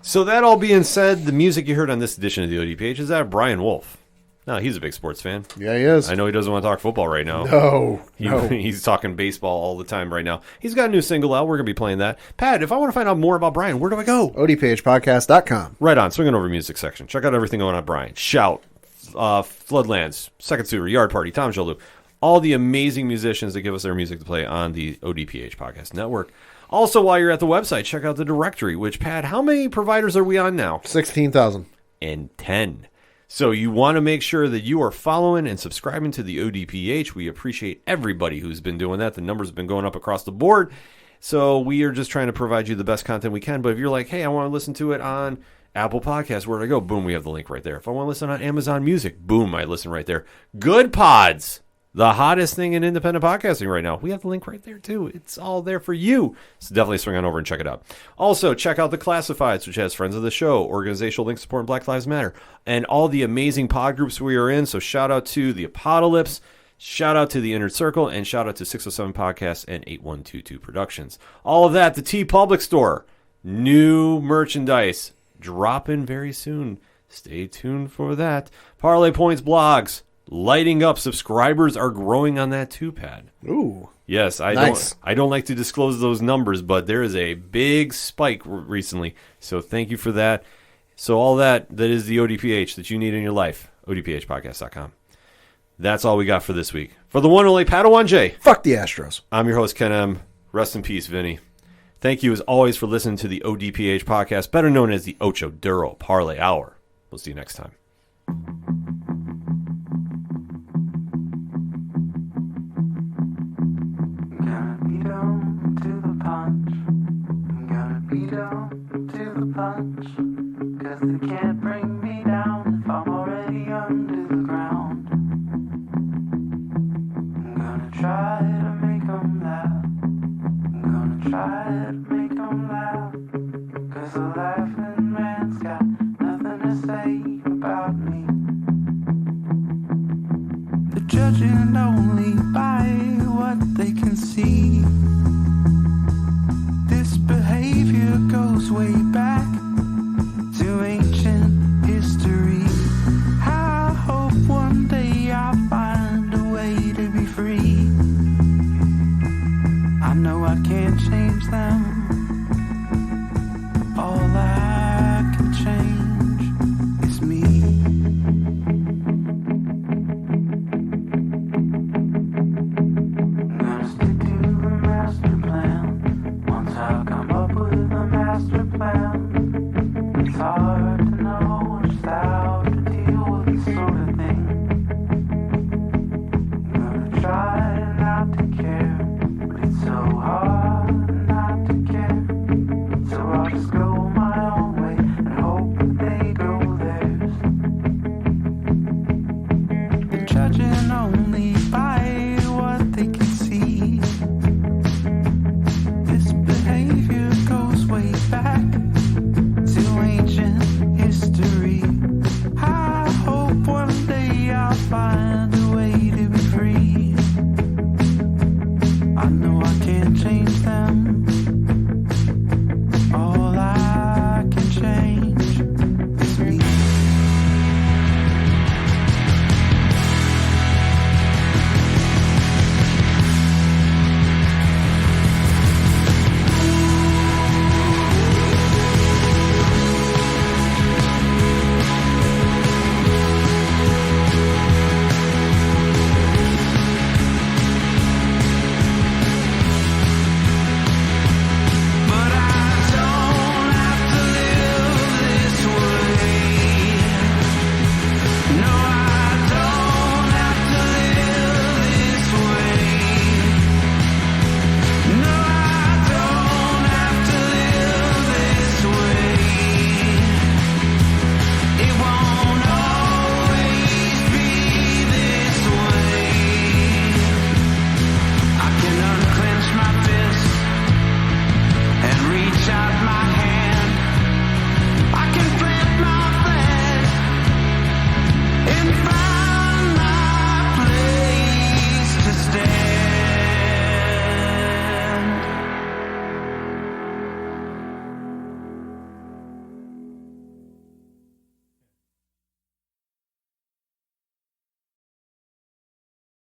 So that all being said, the music you heard on this edition of the ODPH is that of Brian Wolf. No, he's a big sports fan. Yeah, he is. I know he doesn't want to talk football right now. No. He's talking baseball all the time right now. He's got a new single out. We're going to be playing that. Pat, if I want to find out more about Brian, where do I go? ODPHpodcast.com. Right on. Swinging over to music section. Check out everything going on Brian. Shout. Floodlands, Second Suitor, Yard Party, Tom Jolu, all the amazing musicians that give us their music to play on the ODPH Podcast Network. Also, while you're at the website, check out the directory, which, Pat, how many providers are we on now? 16,000. And 10. So you want to make sure that you are following and subscribing to the ODPH. We appreciate everybody who's been doing that. The numbers have been going up across the board. So we are just trying to provide you the best content we can. But if you're like, hey, I want to listen to it on Apple Podcasts, where do I go? Boom, we have the link right there. If I want to listen on Amazon Music, boom, I listen right there. Good Pods, the hottest thing in independent podcasting right now. We have the link right there, too. It's all there for you. So definitely swing on over and check it out. Also, check out the Classifieds, which has friends of the show, organizational links supporting Black Lives Matter, and all the amazing pod groups we are in. So shout out to the aPODalypse, shout out to the Inner Circle, and shout out to 607 Podcasts and 8122 Productions. All of that, the T Public Store. New merchandise dropping very soon. Stay tuned for that. Parlay Points blogs. lighting up. Subscribers are growing on that too, Pat. Ooh. Yes, Nice. I don't like to disclose those numbers, but there is a big spike recently. So thank you for that. So all that is the ODPH that you need in your life. ODPHpodcast.com. That's all we got for this week. For the one and only Padawan J. Fuck the Astros. I'm your host, Ken M. Rest in peace, Vinny. Thank you as always for listening to the ODPH podcast, better known as the Ocho Duro Parlay Hour. We'll see you next time. Gonna be down to the punch. I'm gonna be down to the punch. 'Cause they can't bring me down if I'm already under the ground. I'm gonna try to make them laugh. I'm gonna try to make them laugh. 'Cause the laughing man's got nothing to say about me. They're judging only by what they can see. This behavior goes way back to ancient history. I hope one day I'll find a way to be free. I know I can't change them. All I can change is me. I'm gonna stick to the master plan. Once I come up with a master plan, it's hard to know just how to deal with this sort of thing. I'm gonna try not to care, but it's so hard not to care. So I'll just go my own way and hope that they go theirs. They're judging only by what they can see. This behavior goes way back to ancient history. I hope one day I'll find a way to be free. I know I can't change them.